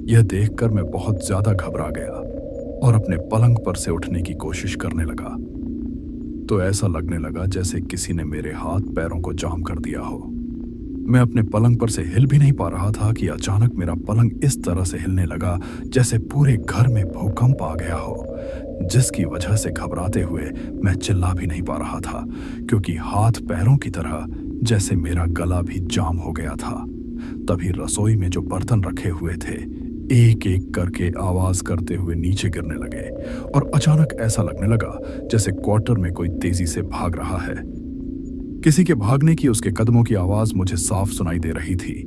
यह देखकर मैं बहुत ज्यादा घबरा गया और अपने पलंग पर से उठने की कोशिश करने लगा, तो ऐसा लगने लगा जैसे किसी ने मेरे हाथ पैरों को जाम कर दिया हो। मैं अपने पलंग पर से हिल भी नहीं पा रहा था कि अचानक मेरा पलंग इस तरह से हिलने लगा जैसे पूरे घर में भूकंप आ गया हो, जिसकी वजह से घबराते हुए मैं चिल्ला भी नहीं पा रहा था, क्योंकि हाथ पैरों की तरह जैसे मेरा गला भी जाम हो गया था। तभी रसोई में जो बर्तन रखे हुए थे एक एक करके आवाज करते हुए नीचे गिरने लगे और अचानक ऐसा लगने लगा जैसे क्वार्टर में कोई तेजी से भाग रहा है। किसी के भागने की उसके कदमों की आवाज मुझे साफ सुनाई दे रही थी,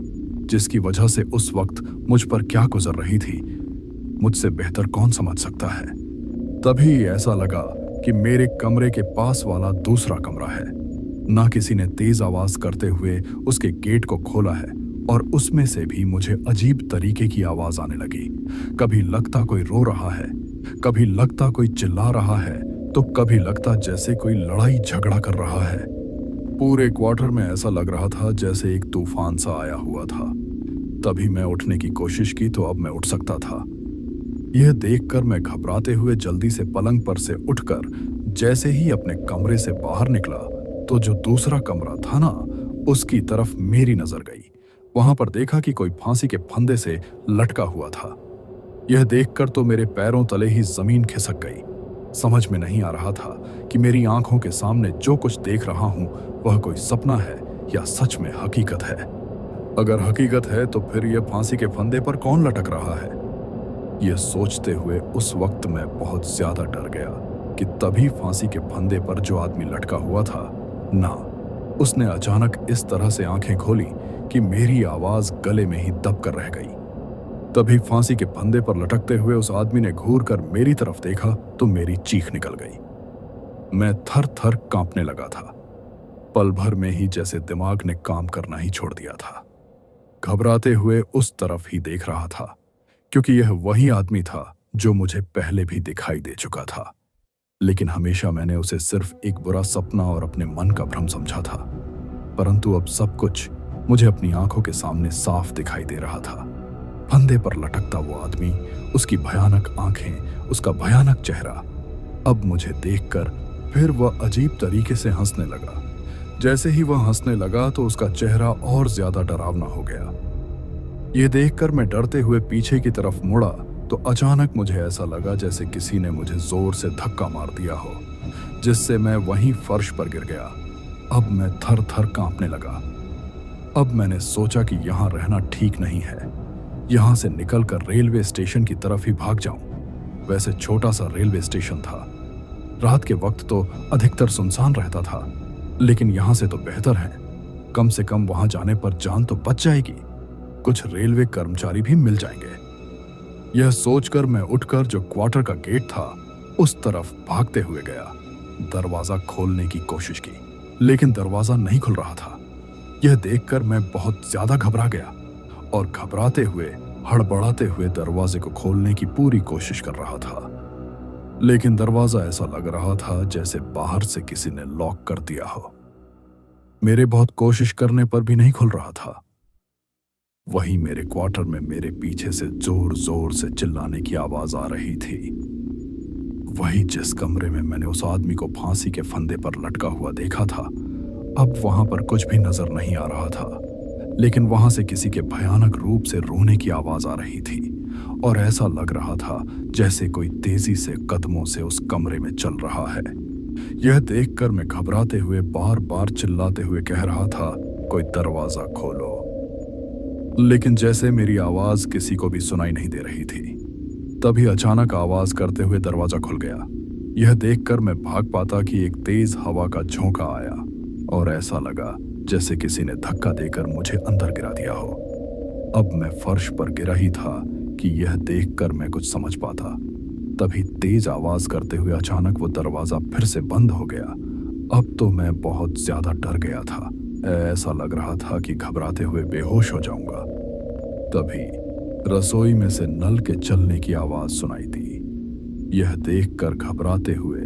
जिसकी वजह से उस वक्त मुझ पर क्या गुजर रही थी मुझसे बेहतर कौन समझ सकता है। तभी ऐसा लगा कि मेरे कमरे के पास वाला दूसरा कमरा है। ना किसी ने तेज आवाज करते हुए उसके गेट को खोला है और उसमें से भी मुझे अजीब तरीके की आवाज आने लगी। कभी लगता कोई रो रहा है, कभी लगता कोई चिल्ला रहा है, तो कभी लगता जैसे कोई लड़ाई झगड़ा कर रहा है। पूरे क्वार्टर में ऐसा लग रहा था जैसे एक तूफान सा आया हुआ था। तभी मैं उठने की कोशिश की तो अब मैं उठ सकता था। यह देखकर मैं घबराते हुए जल्दी से पलंग पर से उठकर जैसे ही अपने कमरे से बाहर निकला तो जो दूसरा कमरा था ना, उसकी तरफ मेरी नजर गई। वहां पर देखा कि कोई फांसी के फंदे से लटका हुआ था। यह देखकर तो मेरे पैरों तले ही जमीन खिसक गई। समझ में नहीं आ रहा था कि मेरी आंखों के सामने जो कुछ देख रहा हूं वह कोई सपना है या सच में हकीकत है। अगर हकीकत है तो फिर यह फांसी के फंदे पर कौन लटक रहा है? यह सोचते हुए उस वक्त मैं बहुत ज्यादा डर गया कि तभी फांसी के फंदे पर जो आदमी लटका हुआ था ना, उसने अचानक इस तरह से आंखें खोली कि मेरी आवाज गले में ही दब कर रह गई। तभी फांसी के फंदे पर लटकते हुए उस आदमी ने घूर कर मेरी तरफ देखा तो मेरी चीख निकल गई। मैं थर थर कांपने लगा था। पल भर में ही जैसे दिमाग ने काम करना ही छोड़ दिया था। घबराते हुए उस तरफ ही देख रहा था क्योंकि यह वही आदमी था जो मुझे पहले भी दिखाई दे चुका था, लेकिन हमेशा मैंने उसे सिर्फ एक बुरा सपना और अपने मन का भ्रम समझा था। परंतु अब सब कुछ मुझे अपनी आंखों के सामने साफ दिखाई दे रहा था। फंदे पर लटकता वो आदमी, उसकी भयानक आंखें, उसका भयानक चेहरा। अब मुझे देखकर फिर वह अजीब तरीके से हंसने लगा। जैसे ही वह हंसने लगा तो उसका चेहरा और ज्यादा डरावना हो गया। यह देखकर मैं डरते हुए पीछे की तरफ मुड़ा तो अचानक मुझे ऐसा लगा जैसे किसी ने मुझे जोर से धक्का मार दिया हो, जिससे मैं वहीं फर्श पर गिर गया। अब मैं थर थर कांपने लगा। अब मैंने सोचा कि यहां रहना ठीक नहीं है। यहां से निकलकर रेलवे स्टेशन की तरफ ही भाग जाऊं। वैसे छोटा सा रेलवे स्टेशन था। रात के वक्त तो अधिकतर सुनसान रहता था, लेकिन यहां से तो बेहतर है। कम से कम वहां जाने पर जान तो बच जाएगी। कुछ रेलवे कर्मचारी भी मिल जाएंगे। यह सोचकर मैं उठकर जो क्वार्टर का गेट था उस तरफ भागते हुए गया। दरवाजा खोलने की कोशिश की, लेकिन दरवाजा नहीं खुल रहा था। यह देखकर मैं बहुत ज्यादा घबरा गया और घबराते हुए, हड़बड़ाते हुए दरवाजे को खोलने की पूरी कोशिश कर रहा था, लेकिन दरवाजा ऐसा लग रहा था जैसे बाहर से किसी ने लॉक कर दिया हो। मेरे बहुत कोशिश करने पर भी नहीं खुल रहा था। वहीं मेरे क्वार्टर में मेरे पीछे से जोर जोर से चिल्लाने की आवाज आ रही थी। वही जिस कमरे में मैंने उस आदमी को फांसी के फंदे पर लटका हुआ देखा था, अब वहां पर कुछ भी नजर नहीं आ रहा था, लेकिन वहां से किसी के भयानक रूप से रोने की आवाज आ रही थी और ऐसा लग रहा था जैसे कोई तेजी से कदमों से उस कमरे में चल रहा है। यह देखकर मैं घबराते हुए बार बार चिल्लाते हुए कह रहा था, कोई दरवाजा खोलो, लेकिन जैसे मेरी आवाज किसी को भी सुनाई नहीं दे रही थी। तभी अचानक आवाज करते हुए दरवाजा खुल गया। यह देखकर मैं भाग पाता कि एक तेज हवा का झोंका आया और ऐसा लगा जैसे किसी ने धक्का देकर मुझे अंदर गिरा दिया हो। अब मैं फर्श पर गिरा ही था कि यह देखकर मैं कुछ समझ पाता। तभी तेज आवाज करते हुए अचानक वो दरवाजा फिर से बंद हो गया। अब तो मैं बहुत ज्यादा डर गया था। ऐसा लग रहा था कि घबराते हुए बेहोश हो जाऊंगा। तभी रसोई में से नल के चलने की आवाज सुनाई दी। यह देखकर घबराते हुए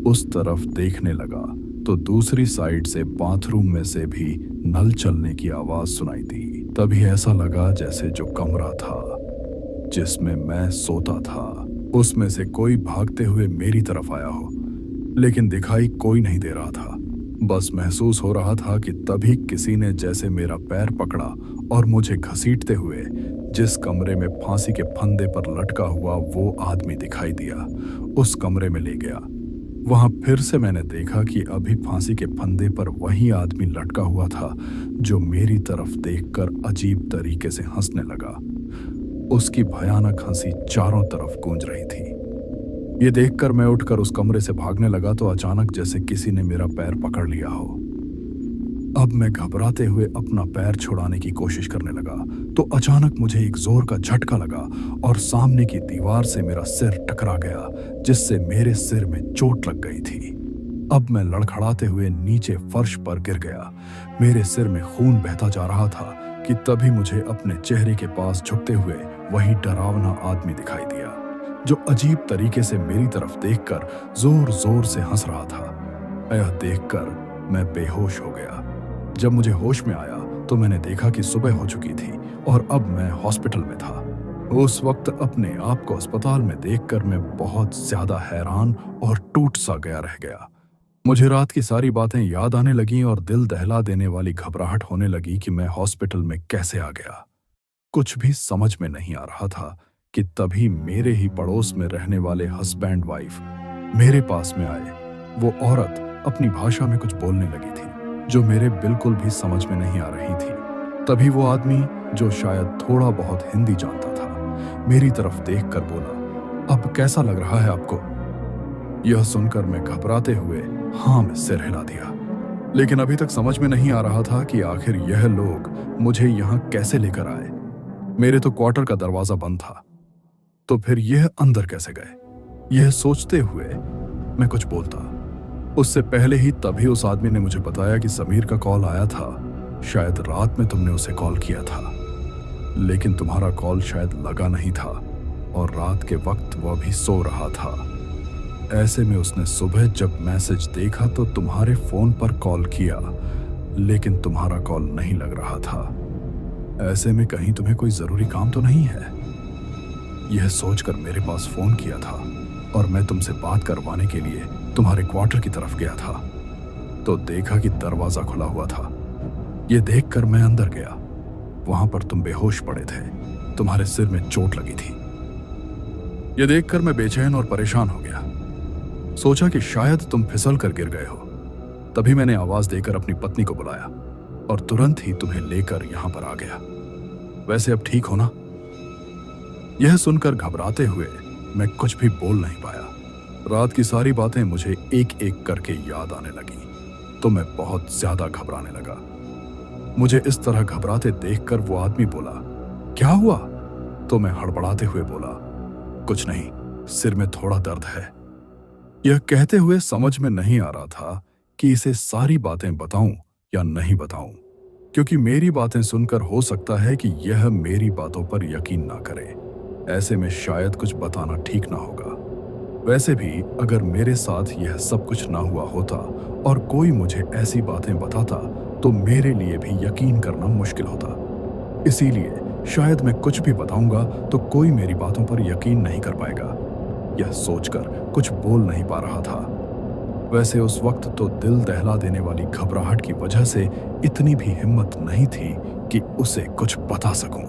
उस तरफ देखने लगा तो दूसरी साइड से बाथरूम में से भी नल चलने की आवाज सुनाई दी। तभी ऐसा लगा जैसे जो कमरा था जिसमें मैं सोता था, उसमें से कोई भागते हुए मेरी तरफ आया हो, लेकिन दिखाई कोई नहीं दे रहा था। बस महसूस हो रहा था कि तभी किसी ने जैसे मेरा पैर पकड़ा और मुझे घसीटते हुए जिस कमरे में फांसी के फंदे पर लटका हुआ वो आदमी दिखाई दिया, उस कमरे में ले गया। वहां फिर से मैंने देखा कि अभी फांसी के फंदे पर वही आदमी लटका हुआ था जो मेरी तरफ देखकर अजीब तरीके से हंसने लगा। उसकी भयानक हंसी चारों तरफ गूंज रही थी। ये देखकर मैं उठकर उस कमरे से भागने लगा तो अचानक जैसे किसी ने मेरा पैर पकड़ लिया हो। अब मैं घबराते हुए अपना पैर छुड़ाने की कोशिश करने लगा तो अचानक मुझे एक जोर का झटका लगा और सामने की दीवार से मेरा सिर टकरा गया, जिससे मेरे सिर में चोट लग गई थी। अब मैं लड़खड़ाते हुए नीचे फर्श पर गिर गया। मेरे सिर में खून बहता जा रहा था कि तभी मुझे अपने चेहरे के पास झुकते हुए वही डरावना आदमी दिखाई दिया, जो अजीब तरीके से मेरी तरफ देखकर जोर जोर से हंस रहा था। यह देखकर मैं बेहोश हो गया। जब मुझे होश में आया तो मैंने देखा कि सुबह हो चुकी थी और अब मैं हॉस्पिटल में था। उस वक्त अपने आप को अस्पताल में देखकर मैं बहुत ज्यादा हैरान और टूट सा गया रह गया। मुझे रात की सारी बातें याद आने लगीं और दिल दहला देने वाली घबराहट होने लगी कि मैं हॉस्पिटल में कैसे आ गया। कुछ भी समझ में नहीं आ रहा था कि तभी मेरे ही पड़ोस में रहने वाले हस्बैंड वाइफ मेरे पास में आए। वो औरत अपनी भाषा में कुछ बोलने लगी थी जो मेरे बिल्कुल भी समझ में नहीं आ रही थी। तभी वो आदमी, जो शायद थोड़ा बहुत हिंदी जानता था, मेरी तरफ देखकर बोला, अब कैसा लग रहा है आपको? यह सुनकर मैं घबराते हुए हाँ में सिर हिला दिया। लेकिन अभी तक समझ में नहीं आ रहा था कि आखिर यह लोग मुझे यहाँ कैसे लेकर आए। मेरे तो क्वार्टर का दरवाजा बंद था, तो फिर यह अंदर कैसे गए? यह सोचते हुए मैं कुछ बोलता, उससे पहले ही तभी उस आदमी ने मुझे बताया कि समीर का कॉल आया था। शायद रात में तुमने उसे कॉल किया था, लेकिन तुम्हारा कॉल शायद लगा नहीं था और रात के वक्त वह भी सो रहा था। ऐसे में उसने सुबह जब मैसेज देखा तो तुम्हारे फोन पर कॉल किया, लेकिन तुम्हारा कॉल नहीं लग रहा था। ऐसे में कहीं तुम्हें कोई जरूरी काम तो नहीं है? यह सोचकर मेरे पास फोन किया था और मैं तुमसे बात करवाने के लिए तुम्हारे क्वार्टर की तरफ गया था, तो देखा कि दरवाजा खुला हुआ था। यह देखकर मैं अंदर गया। वहां पर तुम बेहोश पड़े थे, तुम्हारे सिर में चोट लगी थी। यह देखकर मैं बेचैन और परेशान हो गया। सोचा कि शायद तुम फिसल कर गिर गए हो। तभी मैंने आवाज देकर अपनी पत्नी को बुलाया और तुरंत ही तुम्हें लेकर यहां पर आ गया। वैसे अब ठीक हो ना? यह सुनकर घबराते हुए मैं कुछ भी बोल नहीं पाया। रात की सारी बातें मुझे एक एक करके याद आने लगी, तो मैं बहुत ज्यादा घबराने लगा। मुझे इस तरह घबराते देखकर वो आदमी बोला, क्या हुआ? तो मैं हड़बड़ाते हुए बोला, कुछ नहीं, सिर में थोड़ा दर्द है। यह कहते हुए समझ में नहीं आ रहा था कि इसे सारी बातें बताऊं या नहीं बताऊं, क्योंकि मेरी बातें सुनकर हो सकता है कि यह मेरी बातों पर यकीन ना करे। ऐसे में शायद कुछ बताना ठीक ना होगा। वैसे भी अगर मेरे साथ यह सब कुछ ना हुआ होता और कोई मुझे ऐसी बातें बताता तो मेरे लिए भी यकीन करना मुश्किल होता। इसीलिए शायद मैं कुछ भी बताऊंगा तो कोई मेरी बातों पर यकीन नहीं कर पाएगा। यह सोचकर कुछ बोल नहीं पा रहा था। वैसे उस वक्त तो दिल दहला देने वाली घबराहट की वजह से इतनी भी हिम्मत नहीं थी कि उसे कुछ बता सकूं।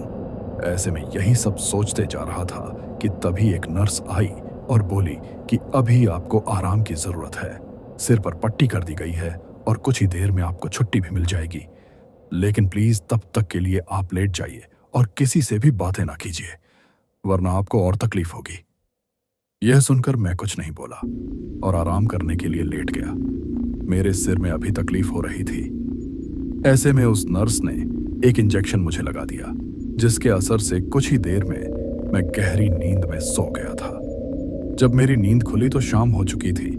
ऐसे में यही सब सोचते जा रहा था कि तभी एक नर्स आई और बोली कि अभी आपको आराम की जरूरत है, सिर पर पट्टी कर दी गई है और कुछ ही देर में आपको छुट्टी भी मिल जाएगी, लेकिन प्लीज तब तक के लिए आप लेट जाइए और किसी से भी बातें ना कीजिए, वरना आपको और तकलीफ होगी। यह सुनकर मैं कुछ नहीं बोला और आराम करने के लिए लेट गया। मेरे सिर में अभी तकलीफ हो रही थी। ऐसे में उस नर्स ने एक इंजेक्शन मुझे लगा दिया, जिसके असर से कुछ ही देर में मैं गहरी नींद में सो गया था। जब मेरी नींद खुली तो शाम हो चुकी थी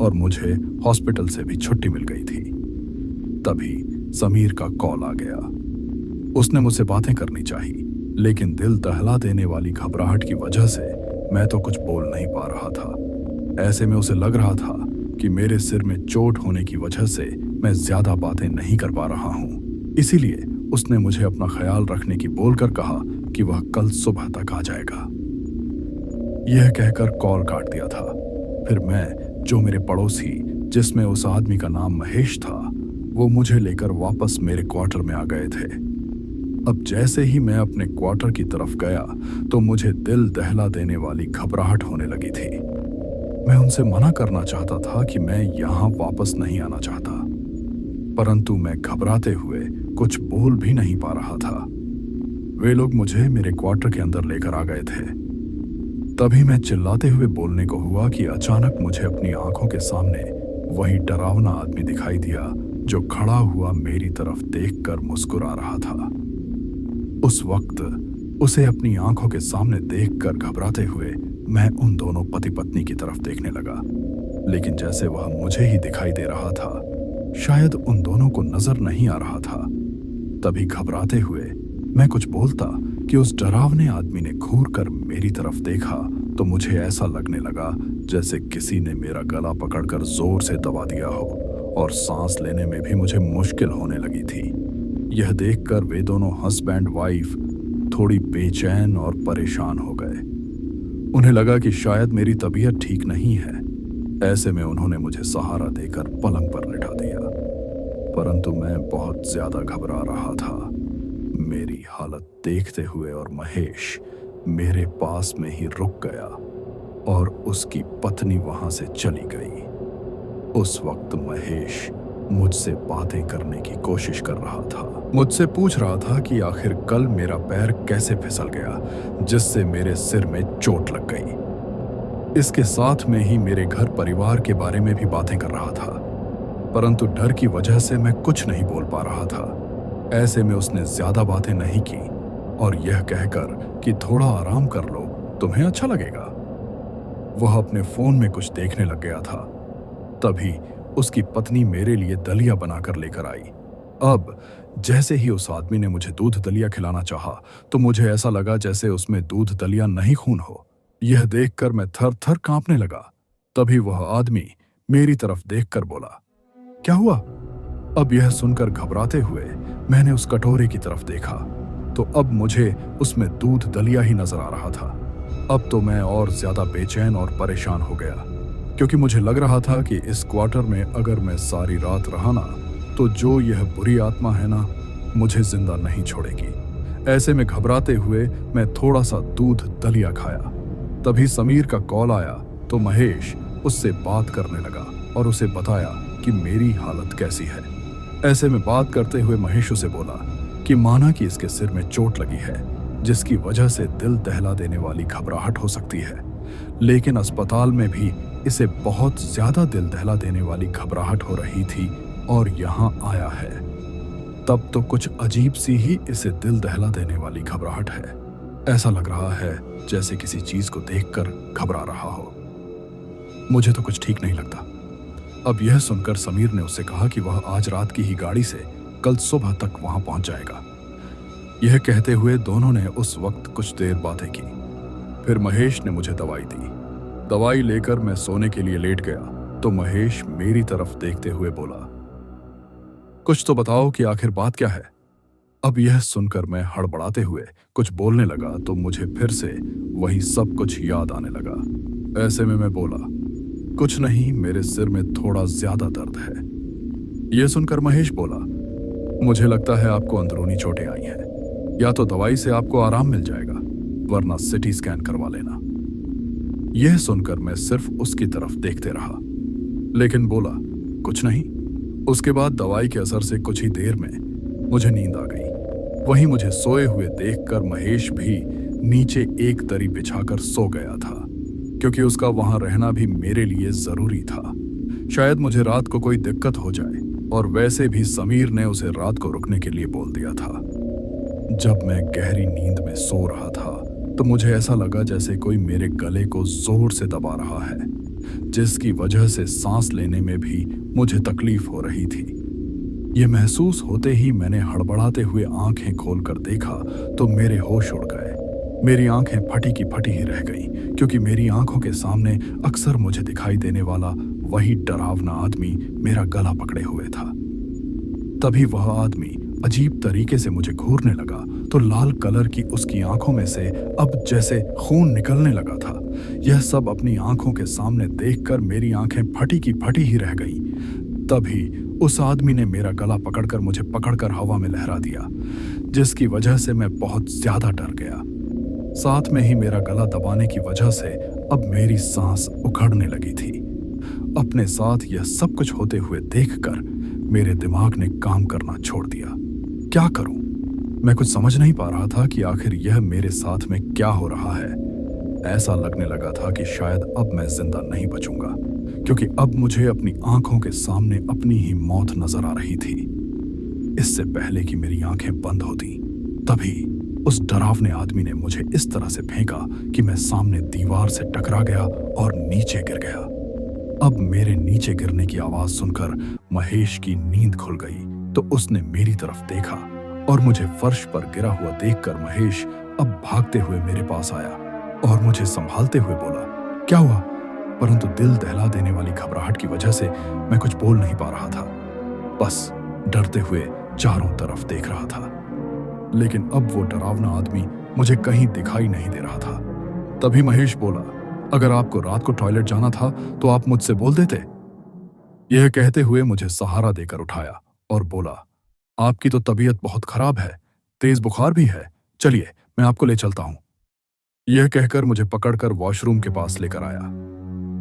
और मुझे हॉस्पिटल से भी छुट्टी मिल गई थी। तभी समीर का कॉल आ गया। उसने मुझसे बातें करनी चाहिए, लेकिन दिल दहला देने वाली घबराहट की वजह से मैं तो कुछ बोल नहीं पा रहा था। ऐसे में उसे लग रहा था कि मेरे सिर में चोट होने की वजह से मैं ज्यादा बातें नहीं कर पा रहा हूँ। इसीलिए उसने मुझे अपना ख्याल रखने की बोलकर कहा कि वह कल सुबह तक आ जाएगा। यह कहकर कॉल काट दिया था। फिर मैं, जो मेरे पड़ोसी, जिसमें उस आदमी का नाम महेश था, वो मुझे लेकर वापस मेरे क्वार्टर में आ गए थे। अब जैसे ही मैं अपने क्वार्टर की तरफ गया तो मुझे दिल दहला देने वाली घबराहट होने लगी थी। मैं उनसे मना करना चाहता था कि मैं यहां वापस नहीं आना चाहता, परंतु मैं घबराते हुए कुछ बोल भी नहीं पा रहा था। वे लोग मुझे मेरे क्वार्टर के अंदर लेकर आ गए थे। तभी मैं चिल्लाते हुए बोलने को हुआ कि अचानक मुझे अपनी आंखों के सामने वही डरावना आदमी दिखाई दिया जो खड़ा हुआ मेरी तरफ देखकर मुस्कुरा रहा था। उस वक्त उसे अपनी आंखों के सामने देखकर घबराते हुए मैं उन दोनों पति पत्नी की तरफ देखने लगा, लेकिन जैसे वह मुझे ही दिखाई दे रहा था, शायद उन दोनों को नजर नहीं आ रहा था। तभी घबराते हुए मैं कुछ बोलता कि उस डरावने आदमी ने घूर कर मेरी तरफ देखा तो मुझे ऐसा लगने लगा जैसे किसी ने मेरा गला पकड़कर जोर से दबा दिया हो और सांस लेने में भी मुझे मुश्किल होने लगी थी। यह देखकर वे दोनों हस्बैंड वाइफ थोड़ी बेचैन और परेशान हो गए। उन्हें लगा कि शायद मेरी तबीयत ठीक नहीं है। ऐसे में उन्होंने मुझे सहारा देकर पलंग पर लिटा दिया, परंतु मैं बहुत ज्यादा घबरा रहा था। मेरी हालत देखते हुए और महेश मेरे पास में ही रुक गया और उसकी पत्नी वहां से चली गई। उस वक्त महेश मुझसे बातें करने की कोशिश कर रहा था। मुझसे पूछ रहा था कि आखिर कल मेरा पैर कैसे फिसल गया जिससे मेरे सिर में चोट लग गई। इसके साथ में ही मेरे घर परिवार के बारे में भी बातें कर रहा था, परंतु डर की वजह से मैं कुछ नहीं बोल पा रहा था। ऐसे में उसने ज्यादा बातें नहीं की और यह कहकर कि थोड़ा आराम कर लो, तुम्हें अच्छा लगेगा। वह अपने फोन में कुछ देखने लग गया था। तभी उसकी पत्नी मेरे लिए दलिया बनाकर लेकर आई। अब जैसे ही उस आदमी ने मुझे दूध दलिया खिलाना चाहा, तो मुझे ऐसा लगा जैसे उसमें दूध दलिया नहीं खून हो। यह देखकर मैं थर थर कांपने लगा। तभी वह आदमी मेरी तरफ देखकर बोला, क्या हुआ? अब यह सुनकर घबराते हुए मैंने उस कटोरे की तरफ देखा, तो अब मुझे उसमें दूध दलिया ही नजर आ रहा था। अब तो मैं और ज्यादा बेचैन और परेशान हो गया, क्योंकि मुझे लग रहा था कि इस क्वार्टर में अगर मैं सारी रात रहा ना, तो जो यह बुरी आत्मा है ना, मुझे जिंदा नहीं छोड़ेगी। ऐसे में घबराते हुए मैं थोड़ा सा दूध दलिया खाया। तभी समीर का कॉल आया, तो महेश उससे बात करने लगा और उसे बताया कि मेरी हालत कैसी है। ऐसे में बात करते हुए महेश उसे बोला कि माना कि इसके सिर में चोट लगी है, जिसकी वजह से दिल दहला देने वाली घबराहट हो सकती है, लेकिन अस्पताल में भी इसे बहुत ज्यादा दिल दहला देने वाली घबराहट हो रही थी और यहाँ आया है। तब तो कुछ अजीब सी ही इसे दिल दहला देने वाली घबराहट है। ऐसा लग रहा है जैसे किसी चीज को देखकर घबरा रहा हो। मुझे तो कुछ ठीक नहीं लगता। अब यह सुनकर समीर ने उससे कहा कि वह आज रात की ही गाड़ी से कल सुबह तक वहां पहुंच जाएगा। यह कहते हुए दोनों ने उस वक्त कुछ देर बातें की। फिर महेश ने मुझे दवाई दी। दवाई लेकर मैं सोने के लिए लेट गया, तो महेश मेरी तरफ देखते हुए बोला, कुछ तो बताओ कि आखिर बात क्या है। अब यह सुनकर मैं हड़बड़ाते हुए कुछ बोलने लगा, तो मुझे फिर से वही सब कुछ याद आने लगा। ऐसे में मैं बोला, कुछ नहीं, मेरे सिर में थोड़ा ज्यादा दर्द है। यह सुनकर महेश बोला, मुझे लगता है आपको अंदरूनी चोटें आई हैं। या तो दवाई से आपको आराम मिल जाएगा, वरना सिटी स्कैन करवा लेना। यह सुनकर मैं सिर्फ उसकी तरफ देखते रहा, लेकिन बोला, कुछ नहीं। उसके बाद दवाई के असर से कुछ ही देर में मुझे नींद आ गई। वहीं मुझे सोए हुए देखकर महेश भी नीचे एक दरी बिछाकर सो गया था, क्योंकि उसका वहां रहना भी मेरे लिए जरूरी था। शायद मुझे रात को कोई दिक्कत हो जाए, और वैसे भी समीर ने उसे रात को रुकने के लिए बोल दिया था। जब मैं गहरी नींद में सो रहा था, तो मुझे ऐसा लगा जैसे कोई मेरे गले को जोर से दबा रहा है, जिसकी वजह से सांस लेने में भी मुझे तकलीफ हो रही थी। यह महसूस होते ही मैंने हड़बड़ाते हुए आंखें खोलकर देखा, तो मेरे होश उड़ गए। मेरी आंखें फटी की फटी ही रह गईं, क्योंकि मेरी आंखों के सामने अक्सर मुझे दिखाई देने वाला वही डरावना आदमी मेरा गला पकड़े हुए था। तभी वह आदमी अजीब तरीके से मुझे घूरने लगा, तो लाल कलर की उसकी आंखों में से अब जैसे खून निकलने लगा था। यह सब अपनी आंखों के सामने देखकर मेरी आंखें फटी की फटी ही रह गईं। तभी उस आदमी ने मेरा गला पकड़कर मुझे पकड़कर हवा में लहरा दिया, जिसकी वजह से मैं बहुत ज्यादा डर गया। साथ में ही मेरा गला दबाने की वजह से अब मेरी सांस उखड़ने लगी थी। अपने साथ यह सब कुछ होते हुए देखकर मेरे दिमाग ने काम करना छोड़ दिया। क्या करूं? मैं कुछ समझ नहीं पा रहा था कि आखिर यह मेरे साथ में क्या हो रहा है। ऐसा लगने लगा था कि शायद अब मैं जिंदा नहीं बचूंगा, क्योंकि अब मुझे अपनी आंखों के सामने अपनी ही मौत नजर आ रही थी। इससे पहले कि मेरी आंखें बंद होती, तभी उस डरावने आदमी ने मुझे इस तरह से फेंका कि मैं सामने दीवार से टकरा गया और नीचे गिर गया। अब मेरे नीचे गिरने की आवाज सुनकर महेश की नींद खुल गई, तो उसने मेरी तरफ देखा और मुझे फर्श पर गिरा हुआ देखकर महेश अब भागते हुए मेरे पास आया और मुझे संभालते हुए बोला, क्या हुआ? परंतु दिल दहला देने वाली घबराहट की वजह से मैं कुछ बोल नहीं पा रहा था, बस डरते हुए चारों तरफ देख रहा था। लेकिन अब वो डरावना आदमी मुझे कहीं दिखाई नहीं दे रहा था। तभी महेश बोला, अगर आपको रात को टॉयलेट जाना था तो आप मुझसे बोल देते। यह कहते हुए मुझे सहारा देकर उठाया और बोला, आपकी तो तबीयत बहुत खराब है, तेज बुखार भी है, चलिए मैं आपको ले चलता हूं। यह कहकर मुझे पकड़कर वॉशरूम के पास लेकर आया,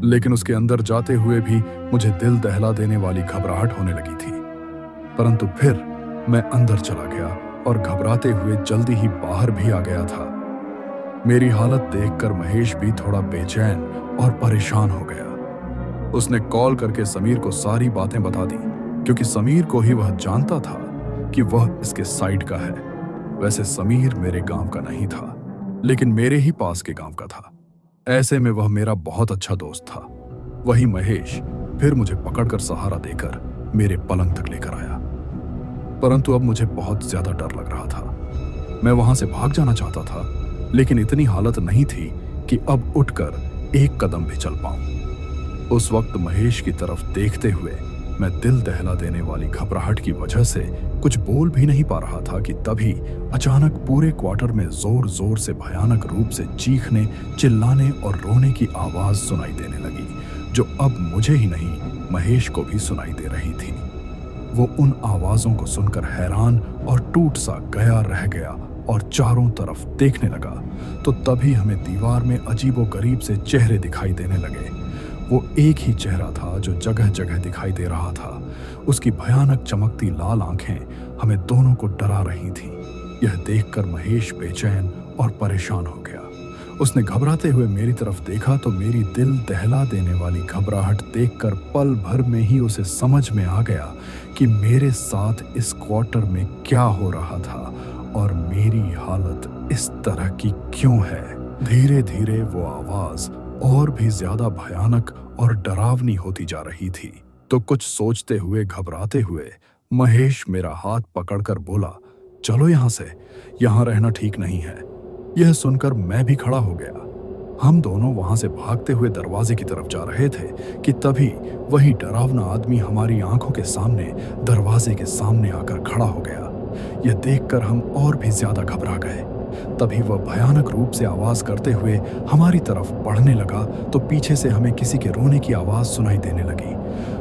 लेकिन उसके अंदर जाते हुए भी मुझे दिल दहला देने वाली घबराहट होने लगी थी। परंतु फिर मैं अंदर चला गया और घबराते हुए जल्दी ही बाहर भी आ गया था। मेरी हालत देखकर महेश भी थोड़ा बेचैन और परेशान हो गया। उसने कॉल करके समीर को सारी बातें बता दी, क्योंकि समीर को ही वह जानता था कि वह इसके साइड का है। वैसे समीर मेरे गांव का नहीं था, लेकिन मेरे ही पास के गांव का था। ऐसे में वह मेरा बहुत अच्छा दोस्त था। वही महेश फिर मुझे पकड़कर सहारा देकर मेरे पलंग तक लेकर आया। परंतु अब मुझे बहुत ज्यादा डर लग रहा था। मैं वहां से भाग जाना चाहता था, लेकिन इतनी हालत नहीं थी कि अब उठकर एक कदम भी चल पाऊं। उस वक्त महेश की तरफ देखते हुए मैं दिल दहला देने वाली घबराहट की वजह से कुछ बोल भी नहीं पा रहा था कि तभी अचानक पूरे क्वार्टर में जोर जोर से भयानक रूप से चीखने, चिल्लाने और रोने की आवाज सुनाई देने लगी, जो अब मुझे ही नहीं महेश को भी सुनाई दे रही थी। वो उन आवाजों को सुनकर हैरान और टूट सा गया रह गया और चारों तरफ देखने लगा, तो तभी हमें दीवार में अजीबोगरीब से चेहरे दिखाई देने लगे। वो एक ही चेहरा था जो जगह जगह दिखाई दे रहा था। उसकी भयानक चमकती लाल आंखें हमें दोनों को डरा रही थीं। यह देखकर महेश बेचैन और परेशान हो गया। उसने घबराते हुए मेरी तरफ देखा तो मेरी दिल दहला देने वाली घबराहट देखकर पल भर में ही उसे समझ में आ गया कि मेरे साथ इस क्वार्टर में क्या हो रहा था और मेरी हालत इस तरह की क्यों है। धीरे धीरे वो आवाज और भी ज्यादा भयानक और डरावनी होती जा रही थी। तो कुछ सोचते हुए, घबराते हुए महेश मेरा हाथ पकड़कर बोला, चलो यहां से, यहां रहना ठीक नहीं है। यह सुनकर मैं भी खड़ा हो गया। हम दोनों वहां से भागते हुए दरवाजे की तरफ जा रहे थे कि तभी वही डरावना आदमी हमारी आंखों के सामने दरवाजे के सामने आकर खड़ा हो गया। यह देखकर हम और भी ज्यादा घबरा गए। तभी वह भयानक रूप से आवाज करते हुए हमारी तरफ बढ़ने लगा, तो पीछे से हमें किसी के रोने की आवाज सुनाई देने लगी।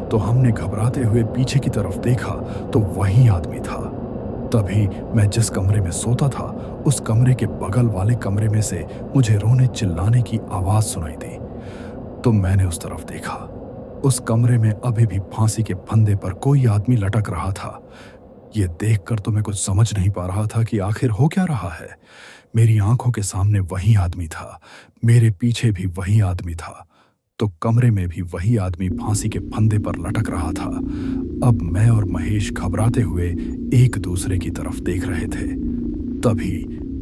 तो हमने घबराते हुए पीछे की तरफ देखा तो वही आदमी था। तभी मैं जिस कमरे में सोता था, उस कमरे के बगल वाले कमरे में से मुझे रोने चिल्लाने की आवाज सुनाई दी। तो मैंने उस तरफ देखा। उस कमरे में अभी भी फांसी के फंदे पर कोई आदमी लटक रहा था। ये देखकर तो मैं कुछ समझ नहीं पा रहा था कि आखिर हो क्या रहा है। मेरी आंखों के सामने वही आदमी था, मेरे पीछे भी वही आदमी था, तो कमरे में भी वही आदमी फांसी के फंदे पर लटक रहा था। अब मैं और महेश घबराते हुए एक दूसरे की तरफ देख रहे थे। तभी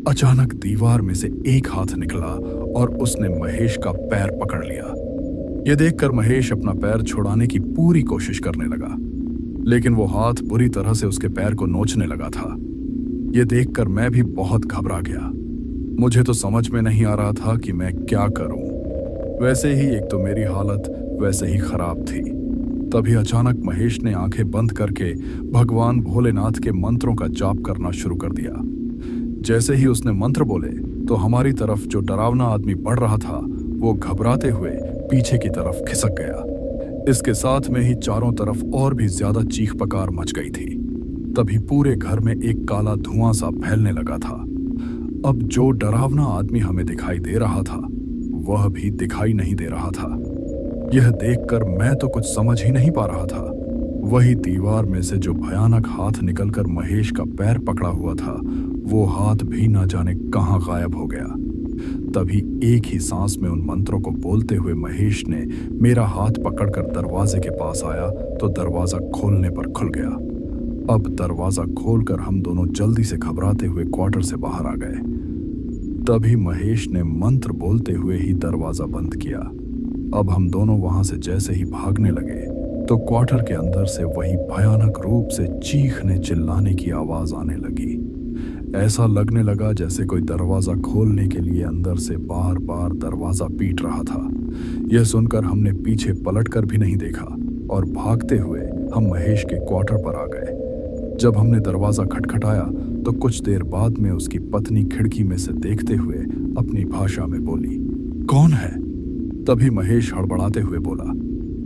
अचानक दीवार में से एक हाथ निकला और उसने महेश का पैर पकड़ लिया। यह देखकर महेश अपना पैर छुड़ाने की पूरी कोशिश करने लगा, लेकिन वो हाथ बुरी तरह से उसके पैर को नोचने लगा था। यह देखकर मैं भी बहुत घबरा गया। मुझे तो समझ में नहीं आ रहा था कि मैं क्या करूं। वैसे ही एक तो मेरी हालत वैसे ही खराब थी। तभी अचानक महेश ने आंखें बंद करके भगवान भोलेनाथ के मंत्रों का जाप करना शुरू कर दिया। जैसे ही उसने मंत्र बोले तो हमारी तरफ जो डरावना आदमी बढ़ रहा था, वो घबराते हुए पीछे की तरफ खिसक गया। इसके साथ में ही चारों तरफ और भी ज्यादा चीख पकार मच गई थी। तभी पूरे घर में एक काला धुआं सा फैलने लगा था। अब जो डरावना आदमी हमें दिखाई दे रहा था, वह भी दिखाई नहीं दे रहा था। यह देखकर मैं तो कुछ समझ ही नहीं पा रहा था। वही दीवार में से जो भयानक हाथ निकलकर महेश का पैर पकड़ा हुआ था, वो हाथ भी न जाने कहां गायब हो गया। तभी एक ही सांस में उन मंत्रों को बोलते हुए महेश ने मेरा हाथ पकड़कर दरवाजे के पास आया तो दरवाजा खोलने पर खुल गया। अब दरवाजा खोलकर हम दोनों जल्दी से घबराते हुए क्वार्टर से बाहर आ गए। तभी महेश ने मंत्र बोलते हुए ही दरवाजा बंद किया। अब हम दोनों वहां से जैसे ही भागने लगे तो क्वार्टर के अंदर से वही भयानक रूप से चीखने चिल्लाने की आवाज आने लगी। ऐसा लगने लगा जैसे कोई दरवाजा खोलने के लिए अंदर से बार बार दरवाजा पीट रहा था। यह सुनकर हमने पीछे पलटकर भी नहीं देखा और भागते हुए हम महेश के क्वार्टर पर आ गए। जब हमने दरवाजा खटखटाया तो कुछ देर बाद में उसकी पत्नी खिड़की में से देखते हुए अपनी भाषा में बोली, कौन है? तभी महेश हड़बड़ाते हुए बोला,